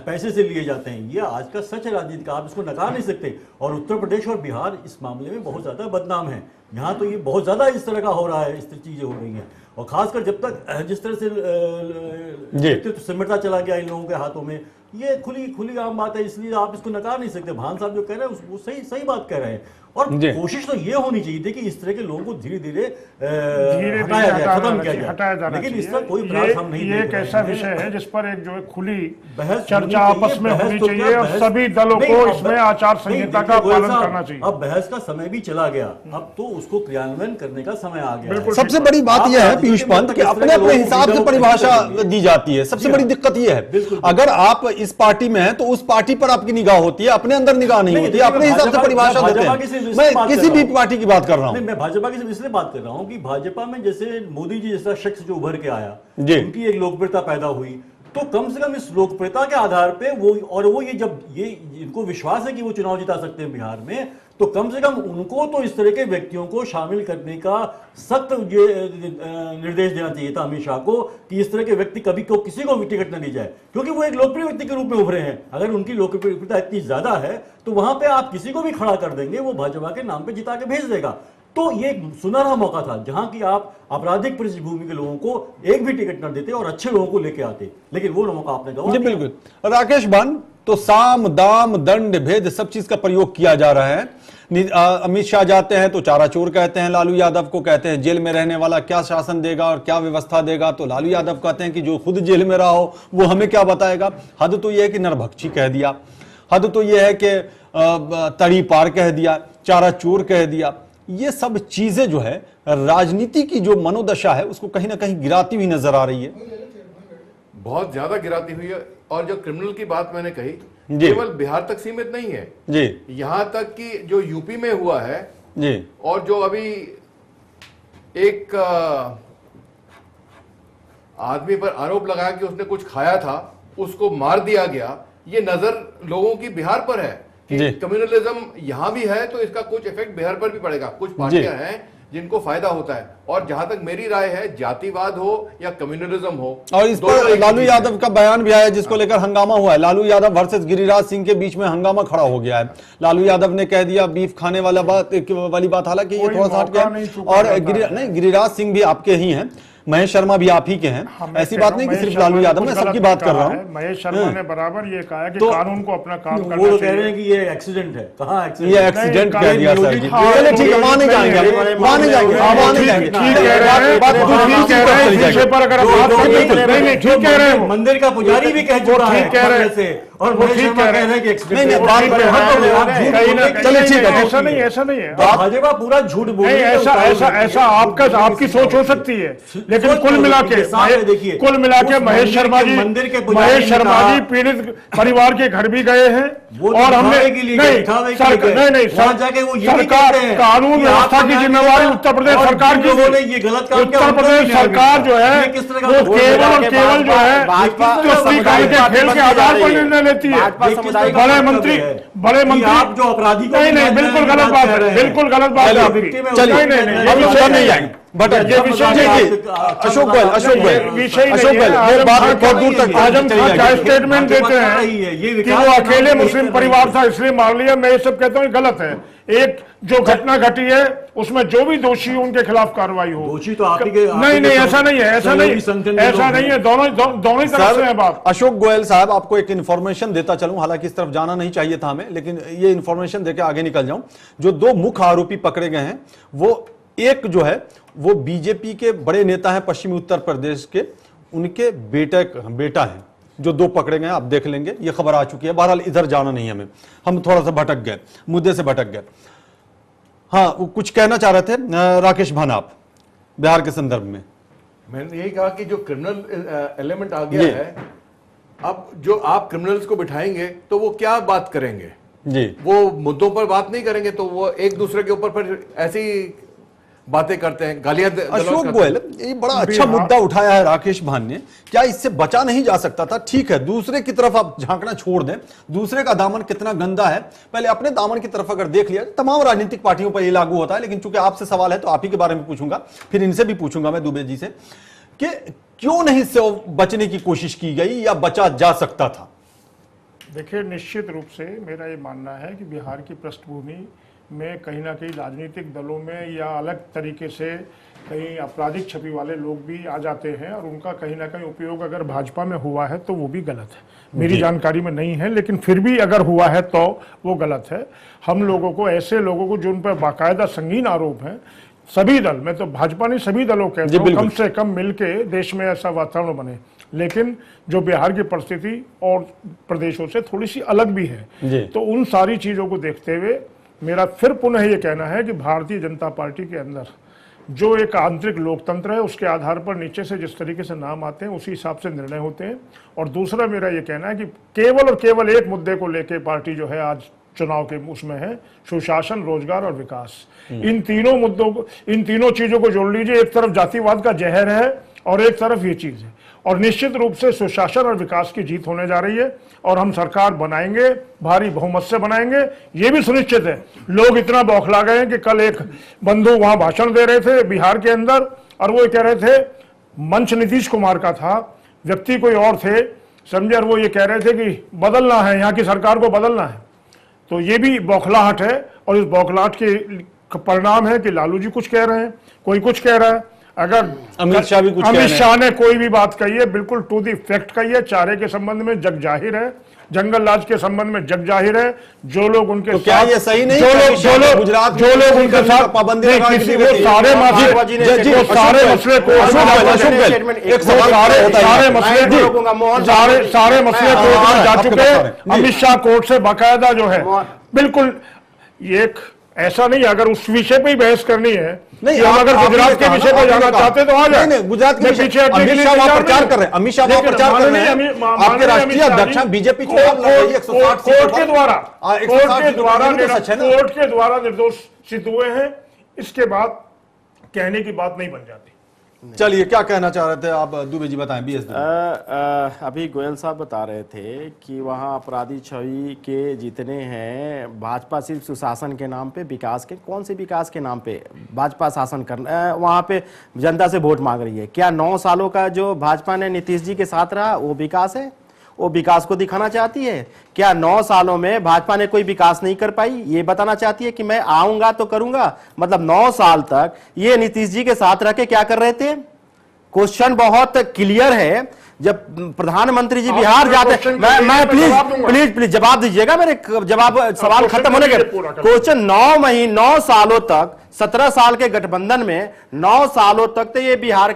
पैसे से लिए जाते हैं। ये आज का सच है राजनीति का, आप इसको नकार नहीं सकते। और उत्तर प्रदेश और बिहार इस मामले में बहुत ज़्यादा बदनाम है। यहाँ तो ये बहुत ज़्यादा इस तरह का हो रहा है, इस तरह चीज़ें हो रही हैं। और खासकर जब तक जिस तरह से तो सिमटता चला गया इन लोगों के हाथों में, ये खुली आम बात है, इसलिए आप इसको नकार नहीं सकते। भान साहब जो कह रहे हैं वो सही बात कह रहे हैं। और कोशिश तो ये होनी चाहिए थी कि इस तरह के लोगों को धीरे धीरे हटाया जाए, खत्म किया जाए, लेकिन इसका कोई प्रयास हम नहीं देख रहे हैं। ये एक ऐसा विषय है जिस पर एक जो है खुली चर्चा आपस में होनी चाहिए और सभी दलों को इसमें आचार संहिता का पालन करना चाहिए। अब बहस का समय भी चला गया, अब तो उसको क्रियान्वयन करने का समय आ गया। सबसे बड़ी बात यह है पीयूष पंत कि अपने अपने हिसाब से परिभाषा दी जाती है। सबसे बड़ी दिक्कत यह है, अगर आप इस पार्टी में हैं तो उस पार्टी पर आपकी निगाह होती है, अपने अंदर निगाह नहीं होती है, अपने हिसाब से परिभाषा देते हैं। मैं किसी भी पार्टी की बात कर रहा हूं। मैं भाजपा की इसलिए बात कर रहा हूं कि भाजपा में जैसे मोदी जी जैसा शख्स जो उभर के आया, उनकी एक लोकप्रियता पैदा हुई, तो कम से कम इस लोकप्रियता के आधार पे वो ये जब ये इनको विश्वास है कि वो चुनाव जिता सकते हैं बिहार में, तो कम से कम उनको तो इस तरह के व्यक्तियों को शामिल करने का सख्त निर्देश देना चाहिए था अमित शाह को कि इस तरह के व्यक्ति कभी किसी को भी टिकट न दी जाए, क्योंकि वो एक लोकप्रिय व्यक्ति के रूप में उभरे हैं। अगर उनकी लोकप्रियता इतनी ज्यादा है तो वहां पे आप किसी को भी खड़ा कर देंगे, वो भाजपा के नाम पे जिता के भेज देगा। तो ये एक सुनहरा मौका था जहां की आप आपराधिक पृष्ठभूमि के लोगों को एक भी टिकट न देते और अच्छे लोगों को लेके आते, लेकिन वो मौका आपने गंवा दिया। बिल्कुल राकेश भान, तो साम दाम दंड भेद सब चीज का प्रयोग किया जा रहा है। अमित शाह जाते हैं तो चारा चोर कहते हैं लालू यादव को, कहते हैं जेल में रहने वाला क्या शासन देगा और क्या व्यवस्था देगा, तो लालू यादव कहते हैं कि जो खुद जेल में रहा हो वो हमें क्या बताएगा। हद तो यह है कि नरभक्षी कह दिया, हद तो यह है कि तड़ी पार कह दिया, चारा चोर कह दिया। ये सब चीजें जो है राजनीति की जो मनोदशा है उसको कहीं ना कहीं गिराती हुई नजर आ रही है, बहुत ज्यादा गिराती हुई है। और जो क्रिमिनल की बात मैंने कही केवल बिहार तक सीमित नहीं है जी, यहां तक कि जो यूपी में हुआ है जी, और जो अभी एक आदमी पर आरोप लगाया कि उसने कुछ खाया था, उसको मार दिया गया, ये नजर लोगों की बिहार पर है कि कम्युनलिज्म यहां भी है तो इसका कुछ इफेक्ट बिहार पर भी पड़ेगा। कुछ पार्टियां हैं जिनको फायदा होता है, और जहां तक मेरी राय है जातिवाद हो या कम्युनलिज्म हो, और इस पर लालू यादव का बयान भी आया जिसको लेकर हंगामा हुआ है। लालू यादव वर्सेस गिरिराज सिंह के बीच में हंगामा खड़ा हो गया है। लालू यादव ने कह दिया बीफ खाने वाली बात, हालांकि ये थोड़ा सा हट गया, और गिरिराज सिंह भी आपके ही हैं, महेश शर्मा भी आप ही के हैं। ऐसी बात नहीं कि सिर्फ लालू यादव, मैं सबकी बात कर रहा हूँ। महेश शर्मा ने बराबर ये कहा कि कानून को अपना काम करना चाहिए। वो कह रहे हैं कि ये एक्सीडेंट है, कहाँ एक्सीडेंट? ये एक्सीडेंट कह दिया सर जी। चलिए ठीक है, वहां नहीं जाएंगे, वहां नहीं जाएंगे, वहां नहीं जाएंगे। ठीक कह रहे हैं, बात ठीक कह रहे हैं, विषय पर अगर बात नहीं ठीक कह रहे हैं, मंदिर का पुजारी भी कह चुका है, ठीक कह रहे हैं, और वो ठीक कह रहे हैं कि एक्सीडेंट नहीं, बात चलिए ठीक है, ऐसा नहीं है, ऐसा नहीं है। भाजपा पूरा झूठ बोल रही है। ऐसा आपकी सोच हो सकती है, लेकिन कुल मिला के महेश शर्मा जी पीड़ित परिवार के घर भी गए हैं, और हमने नहीं सरकार कानून व्यवस्था की जिम्मेवारी उत्तर प्रदेश सरकार की। ये गलत काम, उत्तर प्रदेश सरकार जो है वो केवल और केवल जो है के खेल के आधार पर निर्णय लेती है। बड़े मंत्री आप जो अपराधी को नहीं बिल्कुल गलत बात है, बिल्कुल गलत बात है आपकी। चलिए नहीं जाएंगे, बट ये विषय अशोक गोयल ये बात बहुत दूर तक। आजम खान क्या स्टेटमेंट देते हैं कि वो अकेले मुस्लिम परिवार था इसलिए मार लिया, मैं ये सब कहता हूँ गलत है। एक जो घटना घटी है उसमें जो भी दोषी हो उनके खिलाफ कार्रवाई हो। दोषी तो आप ही के नहीं ऐसा नहीं है, ऐसा नहीं है, दोनों ही तरफ से है बात। अशोक गोयल साहब, आपको एक इन्फॉर्मेशन देता चलूं, हालांकि इस तरफ जाना नहीं चाहिए था हमें, लेकिन ये इन्फॉर्मेशन देके आगे निकल जाऊं। जो दो मुख्य आरोपी पकड़े गए हैं, वो एक जो है वो बीजेपी के बड़े नेता हैं पश्चिमी उत्तर प्रदेश के, उनके बेटा है। जो दो पकड़े गए आप देख लेंगे, ये खबर आ चुकी है। बहरहाल इधर जाना नहीं हमें, हम थोड़ा सा भटक गए, मुद्दे से भटक गए। हाँ, वो कुछ कहना चाह रहे थे राकेश भान आप बिहार के संदर्भ में। मैंने यही कहा कि जो क्रिमिनल एलिमेंट आ गया है, अब जो आप क्रिमिनल्स को बिठाएंगे तो वो क्या बात करेंगे जी, वो मुद्दों पर बात नहीं करेंगे, तो वो एक दूसरे के ऊपर फिर ऐसी बातें करते हैं, गालियां। अशोक गोयल, ये बड़ा अच्छा मुद्दा उठाया है राकेश भान ने। क्या इससे बचा नहीं जा सकता था? ठीक है, दूसरे की तरफ आप झांकना छोड़ दें, दूसरे का दामन कितना गंदा है, पहले अपने दामन की तरफ अगर देख लिया। तमाम राजनीतिक पार्टियों पर यह लागू होता है, लेकिन चूंकि आपसे सवाल है तो आप ही के बारे में पूछूंगा, फिर इनसे भी पूछूंगा मैं दुबे जी से कि क्यों नहीं से बचने की कोशिश की गई या बचा जा सकता था? देखिए, निश्चित रूप से मेरा ये मानना है कि बिहार की पृष्ठभूमि में कहीं ना कहीं राजनीतिक दलों में या अलग तरीके से कहीं आपराधिक छवि वाले लोग भी आ जाते हैं और उनका कहीं ना कहीं उपयोग अगर भाजपा में हुआ है तो वो भी गलत है। मेरी जानकारी में नहीं है, लेकिन फिर भी अगर हुआ है तो वो गलत है। हम लोगों को, ऐसे लोगों को जो उन पर बाकायदा संगीन आरोप हैं, सभी दल, मैं तो भाजपा नहीं सभी दलों के कम से कम मिलके देश में ऐसा वातावरण बने। लेकिन जो बिहार की परिस्थिति और प्रदेशों से थोड़ी सी अलग भी है, तो उन सारी चीजों को देखते हुए मेरा फिर पुनः ये कहना है कि भारतीय जनता पार्टी के अंदर जो एक आंतरिक लोकतंत्र है, उसके आधार पर नीचे से जिस तरीके से नाम आते हैं उसी हिसाब से निर्णय होते हैं। और दूसरा मेरा ये कहना है कि केवल और केवल एक मुद्दे को लेकर पार्टी जो है आज चुनाव के उसमें है, सुशासन, रोजगार और विकास। इन तीनों मुद्दों को, इन तीनों चीजों को जोड़ लीजिए। एक तरफ जातिवाद का जहर है और एक तरफ ये चीज है, और निश्चित रूप से सुशासन और विकास की जीत होने जा रही है और हम सरकार बनाएंगे, भारी बहुमत से बनाएंगे, ये भी सुनिश्चित है। लोग इतना बौखला गए हैं कि कल एक बंधु वहां भाषण दे रहे थे बिहार के अंदर और वो कह रहे थे, मंच नीतीश कुमार का था, व्यक्ति कोई और थे, समझे, और वो ये कह रहे थे कि बदलना है, यहाँ की सरकार को बदलना है। तो ये भी बौखलाहट है और इस बौखलाहट के परिणाम है कि लालू जी कुछ कह रहे हैं, कोई कुछ कह रहा है। अगर अमित शाह भी कुछ अमित शाह ने कोई भी बात कही है, बिल्कुल टू दी फैक्ट कही है। चारे के संबंध में जग जाहिर है, जंगल राज के संबंध में जग जाहिर है। जो लोग उनके तो क्या ये सही नहीं? जो लोग उनके साथ पाबंदी वो सारे मसले कोर्ट में जा चुके हैं। अमित शाह कोर्ट से बाकायदा जो है, बिल्कुल एक ऐसा नहीं, अगर उस विषय पे ही बहस करनी है, नहीं, हम अगर गुजरात के विषय पे जाना चाहते तो आ जाए। गुजरात के पीछे अमित शाह वहां प्रचार कर रहे हैं, अमित शाह वहां प्रचार कर रहे हैं। आपके राष्ट्रीय अध्यक्ष बीजेपी चुनाव लड़ रही है 160 कोर्ट के द्वारा निर्दोष सिद्ध हुए हैं। इसके बाद कहने की बात नहीं बन जाती। चलिए, क्या कहना चाह रहे थे आप दुबे जी, बताएं। बीएस अभी गोयल साहब बता रहे थे कि वहाँ अपराधी छवि के जितने हैं, भाजपा सिर्फ सुशासन के नाम पे, विकास के, कौन से विकास के नाम पे भाजपा शासन कर वहाँ पे जनता से वोट मांग रही है? क्या 9 सालों का जो भाजपा ने नीतीश जी के साथ रहा वो विकास है? वो विकास को दिखाना चाहती है? क्या 9 सालों में भाजपा ने कोई विकास नहीं कर पाई, ये बताना चाहती है कि मैं आऊंगा तो करूंगा? मतलब 9 साल तक ये नीतीश जी के साथ रह के क्या कर रहे थे? क्वेश्चन बहुत क्लियर है। जब प्रधानमंत्री जी बिहार जाते, मैं प्लीज जवाब दीजिएगा, मेरे जवाब सवाल खत्म होने के। क्वेश्चन 9 सालों तक, 17 साल के गठबंधन में 9 सालों तक तो ये बिहार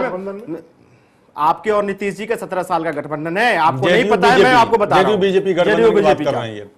में आपके और नीतीश जी के 17 साल का गठबंधन है। आपको नहीं पता है, मैं आपको बता रहा हूं। बीजेपी कर रहे हैं,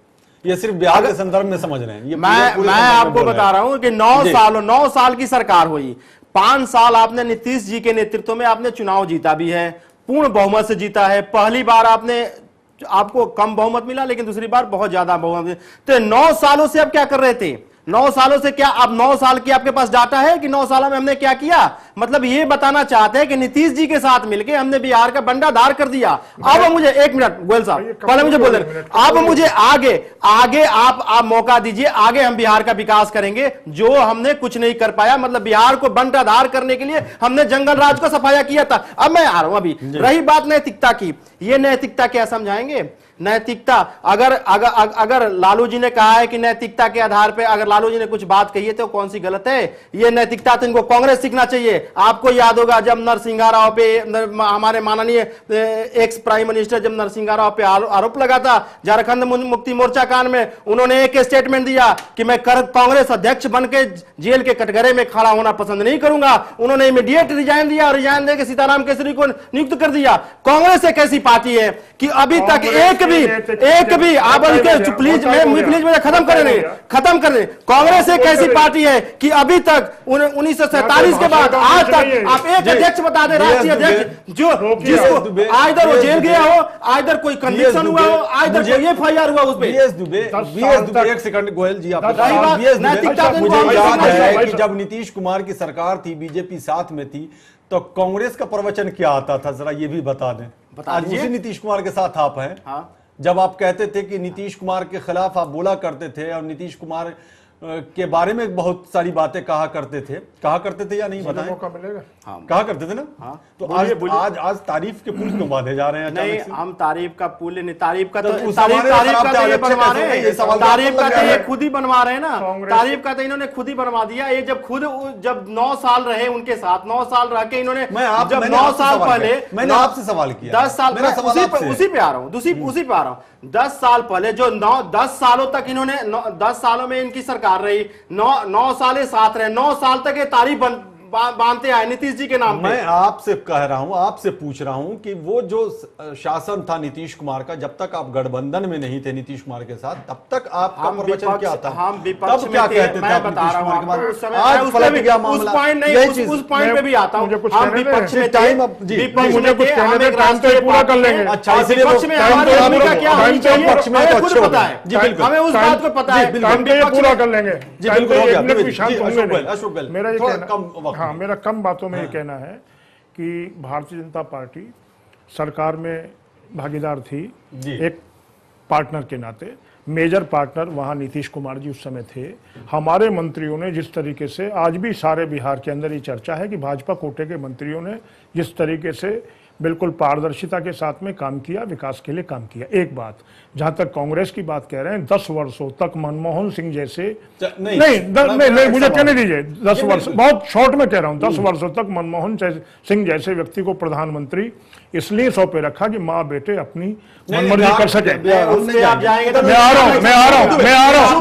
ये सिर्फ बिहार के संदर्भ में समझ रहे हैं। ये मैं आपको बता रहा हूं कि 9 साल की सरकार हुई, 5 साल आपने नीतीश जी के नेतृत्व में आपने चुनाव जीता भी है, पूर्ण बहुमत से जीता है। पहली बार आपको कम बहुमत मिला, लेकिन दूसरी बार बहुत ज्यादा बहुमत। तो 9 सालों से आप क्या कर रहे थे? 9 सालों से क्या आप 9 साल की आपके पास डाटा है कि 9 सालों में हमने क्या किया? मतलब ये बताना चाहते हैं कि नीतीश जी के साथ मिलकर हमने बिहार का बंडाधार कर दिया। अब मुझे 1 मिनट गोयल साहब, पहले मुझे बोल दें, अब मुझे आगे आप मौका दीजिए, आगे हम बिहार का विकास करेंगे। जो हमने कुछ नहीं कर पाया, मतलब बिहार को बंटाधार करने के लिए हमने जंगल राज को सफाया किया था। अब मैं आ रहा हूं, अभी रही बात नैतिकता की, ये नैतिकता क्या समझाएंगे? नैतिकता अगर लालू जी ने कहा है कि नैतिकता के आधार पे, अगर लालू जी ने कुछ बात कही है तो कौन सी गलत है? ये नैतिकता तो इनको कांग्रेस सीखना चाहिए। आपको याद होगा जब नरसिंहा राव पे, हमारे माननीय एक्स प्राइम मिनिस्टर जब नरसिंहा राव पे आरोप लगा था झारखंड मुक्ति मोर्चा कांड में, उन्होंने एक स्टेटमेंट दिया कि मैं कांग्रेस अध्यक्ष बन के जेल के कटघरे में खड़ा होना पसंद नहीं करूंगा। उन्होंने इमीडिएट रिजाइन दिया और रिजाइन देकर सीताराम केसरी को नियुक्त कर दिया। कांग्रेस एक ऐसी पार्टी है कि अभी तक एक भी आप प्लीज मुझे खत्म करने कांग्रेस एक ऐसी पार्टी है कि अभी तक 1947 के बाद आज तक आप एक अध्यक्ष बता दें, राष्ट्रीय अध्यक्ष, जो जिसको आइदर वो जेल गया हो, आइदर कोई कन्विक्शन हुआ हो, आइदर कोई एफआईआर हुआ उस पे। बीएस दुबे, एक सेकंड गोयल जी, मुझे याद है कि जब नीतीश कुमार की सरकार थी, बीजेपी साथ में थी, तो कांग्रेस का प्रवचन क्या आता था, जरा ये भी बता दें। आज उसी नीतीश कुमार के साथ आप हैं। जब आप कहते थे कि नीतीश कुमार के खिलाफ आप बोला करते थे और नीतीश कुमार के बारे में बहुत सारी बातें कहा करते थे या नहीं बताएं? मौका मिलेगा। कहा करते थे ना। तो आज तारीफ के पुल क्यों बांधे जा रहे हैं नहीं, अचानक से? हम तारीफ का पुल नहीं, तारीफ का तो तो उस तारीफ हमारे तारीफ खराब का तो ये अच्छे बनवा कैसे रहे हैं? ये हैं, सवाल तारीफ का लग तो रहा ये है। खुद ही बनवा रहे हैं ना, कांग्रेस- तारीफ का तो इन्होंने खुद ही बनवा दिया। ये जब खुद जब 9 साल रहे उनके साथ, 9 साल रह के इन्होंने जब 9 साल पहले, मैंने आपसे सवाल किया, 10 साल मेरा सवाल आपसे है। उसी पे आ रहा हूँ, उसी पे आ रहा हूँ। 10 साल पहले जो 10 सालों तक इन्होंने 10 सालों में इनकी सरकार रही, 9 साल साथ रहे, 9 साल तक ये तारीफ बांधते आए नीतीश जी के नाम पे। मैं आपसे कह रहा हूं, आपसे पूछ रहा हूं कि वो जो शासन था नीतीश कुमार का, जब तक आप गठबंधन में नहीं थे नीतीश कुमार के साथ, तब तक आपका प्रवचन क्या था? हम विपक्ष तब क्या में कहते थे मैं आप बता नीतीश रहा कुमार के हूं, बाद? उस समय आज मैं पलट गया उस मामला। पॉइंट यही नहीं, चीज। उस पॉइंट पे भी आता हूं। मुझे कुछ हम कहने दें। विपक्ष में थे, टाइम अब- जी, विपक्ष मुझे में कुछ थे, कहने हम दें, एक टाइम तो ये राष्ट्रीय पूरा पार्टी कर लेंगे। हैं। अच्छा, और इसलिए विपक्ष वो में टाइम हमारी तो आप भूमिका लोग- क्या होनी टाइम तो चाहिए, पक्ष में हमें तो खुद अच्छे हो पता गए। है। जी, बिल्कुल। हमें उस बात को पता है। बिल्कुल। टाइम पे ये विपक्ष पूरा में- कर लेंगे। जी, टाइम बिल्कुल पे हो गया। एक मिनट भी जी, शांत होंगे अशोक नहीं। भाई, अशोक भाई, मेरा ये थोड़ा कहना- कम वक्त हाँ, में। मेरा कम बातों में ये कहना है कि भारतीय जनता पार्टी सरकार में भागीदार थी, जी। एक पार्टनर के नाते। मेजर पार्टनर वहाँ नीतीश कुमार जी उस समय थे। हमारे मंत्रियों ने जिस तरीके से, आज भी सारे बिहार के अंदर ये चर्चा है कि भाजपा कोटे के मंत्रियों ने जिस तरीके से बिल्कुल पारदर्शिता के साथ में काम किया, विकास के लिए काम किया। एक बात, जहां तक कांग्रेस की बात कह रहे हैं, 10 वर्षों तक मनमोहन सिंह जैसे नहीं, मुझे कहने दीजिए। 10 वर्ष, बहुत शॉर्ट में कह रहा हूं, 10 वर्षों तक मनमोहन सिंह जैसे व्यक्ति को प्रधानमंत्री इसलिए सौंपे रखा कि माँ बेटे अपनी मनमर्जी कर सके। उस पे आप जाएंगे तो मैं आ रहा हूं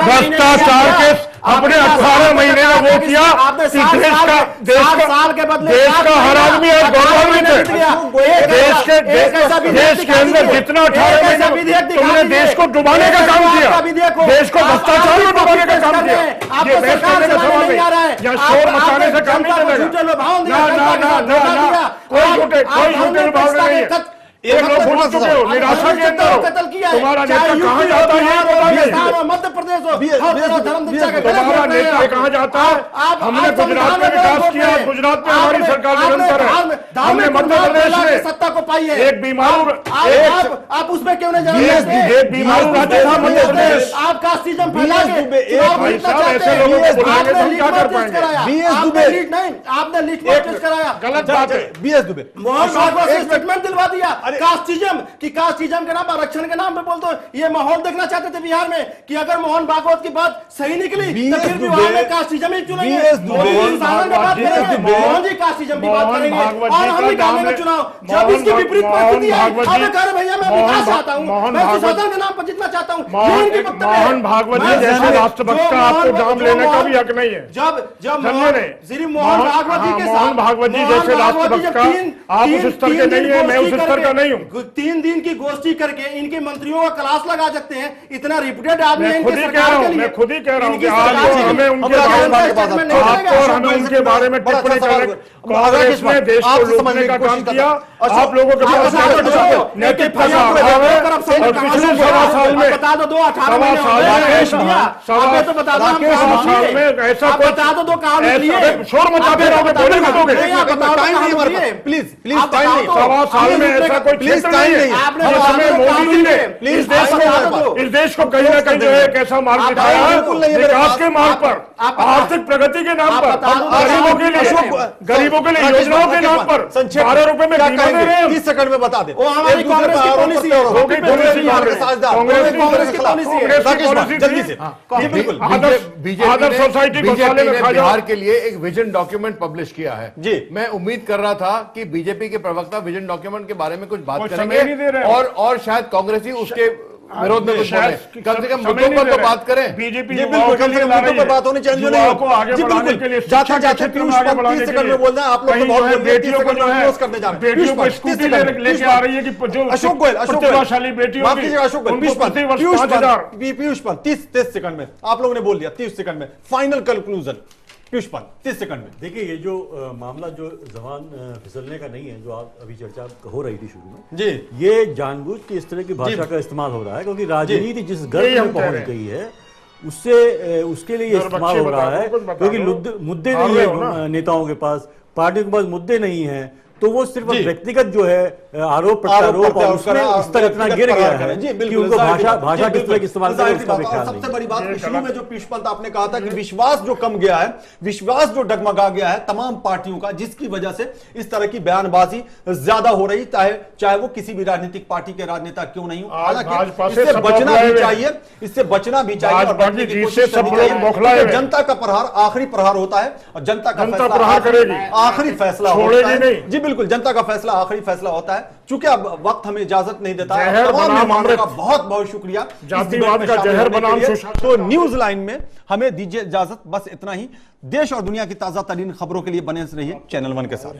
भ्रष्टाचार के अपने 18 महीने में वो किया कि देश का हर आदमी गौरवान्वित है। देश के अंदर जितना 18 महीने तुमने देश को डुबाने का काम किया, देश को भ्रष्टाचार में डुबाने का काम किया, ये बहस करने का सवाल नहीं, या शोर मचाने से काम नहीं चलेगा। ना, कोई झूठे भावने नहीं है। एक लोग भूल चुके हो, निराशा के अंदर हो। तुम्हारा नेता कहाँ जाता है ये बताइए। मध्य प्रदेश हो, तुम्हारा नेता कहाँ जाता है? हमने गुजरात में विकास किया, गुजरात में हमारी सरकार निरंतर है। हमने मध्य प्रदेश में सत्ता को पाई है। एक बीमारू आप उसमें क्यों नहीं जाते? एक बीमारू राज्य था मध्य प्रदेश। आप कास्टिज्म फैला के भाई साहब, ऐसे लोगों को बुलाएंगे तो हम क्या कर पाएंगे? आपने लिटमस टेस्ट कराया, गलत बात है। बीएस दुबे, मोहन भागवत से स्टेटमेंट दिलवा दिया कास्टिज्म की, कास्टिज्म के नाम आरक्षण के नाम पे बोलते हो। ये माहौल देखना चाहते थे बिहार में कि अगर मोहन भागवत की बात सही निकली तो फिर बिहार में कास्टिज्म ही चुनेंगे। मोहन जी कास्टिज्म की बात करेंगे और हम ही डालेंगे चुनाव। जब इसकी विपरीत परिस्थिति है, हमें कह रहे भैया मैं विकास चाहता हूँ, मैं सुशासन के नाम पर जीतना चाहता हूँ। मोहन भागवत जी जैसे राष्ट्रभक्त का आपको नाम लेने का भी हक नहीं है। जब समझे मोहन भागवत जी के साथ, मोहन भागवत जी जैसे राष्ट्रभक्त का आप उस स्तर के नहीं है, मैं उस स्तर का नहीं हूँ। 3 दिन की गोष्ठी करके इनके मंत्रियों का क्लास लगा सकते हैं। इतना रिप्यूटेड आदमी है मैं इनके खुद ही सरकार कह रहा के हूँ, लिए। मैं खुद ही कह रहा हूँ कि इनकी आज सरकार के हमें लिए। उनके हम बारे में स्टेटमेंट नहीं आपको करेंगे। और हमें उनके बारे में टिप्पणी करने, कांग्रेस ने देश को लूटने का काम किया। आप लोगों के पास नैतिकता का अभाव है और पिछले 1.25 साल में बता दो 18 महीने हो गए। तो बता दो हम साल में ऐसा आप बता दो काम लिए। शोर मचाते रहोगे, बोले मत दोगे। टाइम नहीं हमारे पास, प्लीज टाइम नहीं। 1.25 साल में ऐसा कोई क्षेत्र नहीं है जिसमें मोदी जी ने इस देश को कहीं ना कहीं जो है एक ऐसा मार्ग दिखाया है विकास के मार्ग पर, आर्थिक प्रगति के नाम पर, गरीबों के लिए योजनाओं के नाम पर 12 रुपए में बीमा दे रहे हैं। 30 सेकंड में बता दे। वो हमारी कांग्रेस की पॉलिसी है। जल्दी से। बिल्कुल आदर्श सोसाइटी घोटाले में खा जाओ। बिहार के लिए एक विजन डॉक्यूमेंट पब्लिश किया है जी। मैं उम्मीद कर रहा था कि बीजेपी के प्रवक्ता विजन डॉक्यूमेंट के बारे में कुछ बात समय नहीं दे करेंगे रहे हैं। और शायद कांग्रेस ही उसके विरोध में कुछ शायद बोले। कम से कम समय मुद्दों नहीं पर दे तो रहे। बात करें। बीजेपी जी बिल्कुल, कम से कम मुद्दों पर बात होनी चाहिए। युवाओं को आगे जी बढ़ाने बिल्कुल। के लिए, जाते शिक्षा के जाते क्षेत्र में पीयूष आगे पंत बढ़ाने 30 के सेकंड लिए। में बोल रहे हैं, आप लोग तो कहीं बहुत जो है बोल रहे हैं, 30 बेटियों को सेकंड जो में है क्लोज करने जा रहे हैं। बेटियों को पीयूष स्कूटी पंत, 30 सेकंड, लेके पीयूष आ पंत। रही है कि जो अशोक गोयल, प्रतिभाशाली बेटियों माफ की कीजिएगा अशोक गोयल, उनको पीयूष पंत, प्रति वर्ष पीयूष 5,000। पंत, पीयूष पंत 30 सेकंड में आप लोगों ने बोल दिया। 30 सेकंड में final conclusion Piyush Pant 30 second में। देखिए ये जो मामला जो जबान फिसलने का नहीं है, जो आप अभी चर्चा हो रही थी शुरू में, जी ये जानबूझ के इस तरह की भाषा का इस्तेमाल हो रहा है क्योंकि राजनीति जिस गर्भ में पहुंच गई है उससे उसके लिए ये इस्तेमाल हो रहा है क्योंकि मुद्दे नहीं है नेताओं के पास, पार्टियों के पास मुद्दे नहीं है, तो वो सिर्फ व्यक्तिगत जो है आरोप प्रत्यारोप और उसमें इस तरह इतना गिर गया है कि उनको भाषा किस तरह इस्तेमाल करें उसका भी ख्याल नहीं। सबसे बड़ी बात शुरू में जो पीयूष पंत आपने कहा था कि विश्वास जो कम गया है, विश्वास जो डगमगा गया है तमाम पार्टियों का, जिसकी वजह से इस तरह की बयानबाजी ज्यादा हो रही, चाहे वो किसी भी राजनीतिक पार्टी के राजनेता क्यों नहीं हो। हालांकि इससे बचना भी चाहिए, इससे बचना भी चाहिए और बचने की कोशिश करनी चाहिए। जनता का प्रहार आखिरी प्रहार होता है और जनता का फैसला आखिरी फैसला होता है। जी बिल्कुल, जनता का फैसला आखिरी फैसला होता है। चूंकि अब वक्त हमें इजाजत नहीं देता है, तमाम मेहमानों का बहुत बहुत शुक्रिया। जातिवाद का जहर बनाम तो न्यूज लाइन में हमें दीजिए इजाजत, बस इतना ही। देश और दुनिया की ताजा तरीन खबरों के लिए बने रहिए चैनल 1 के साथ।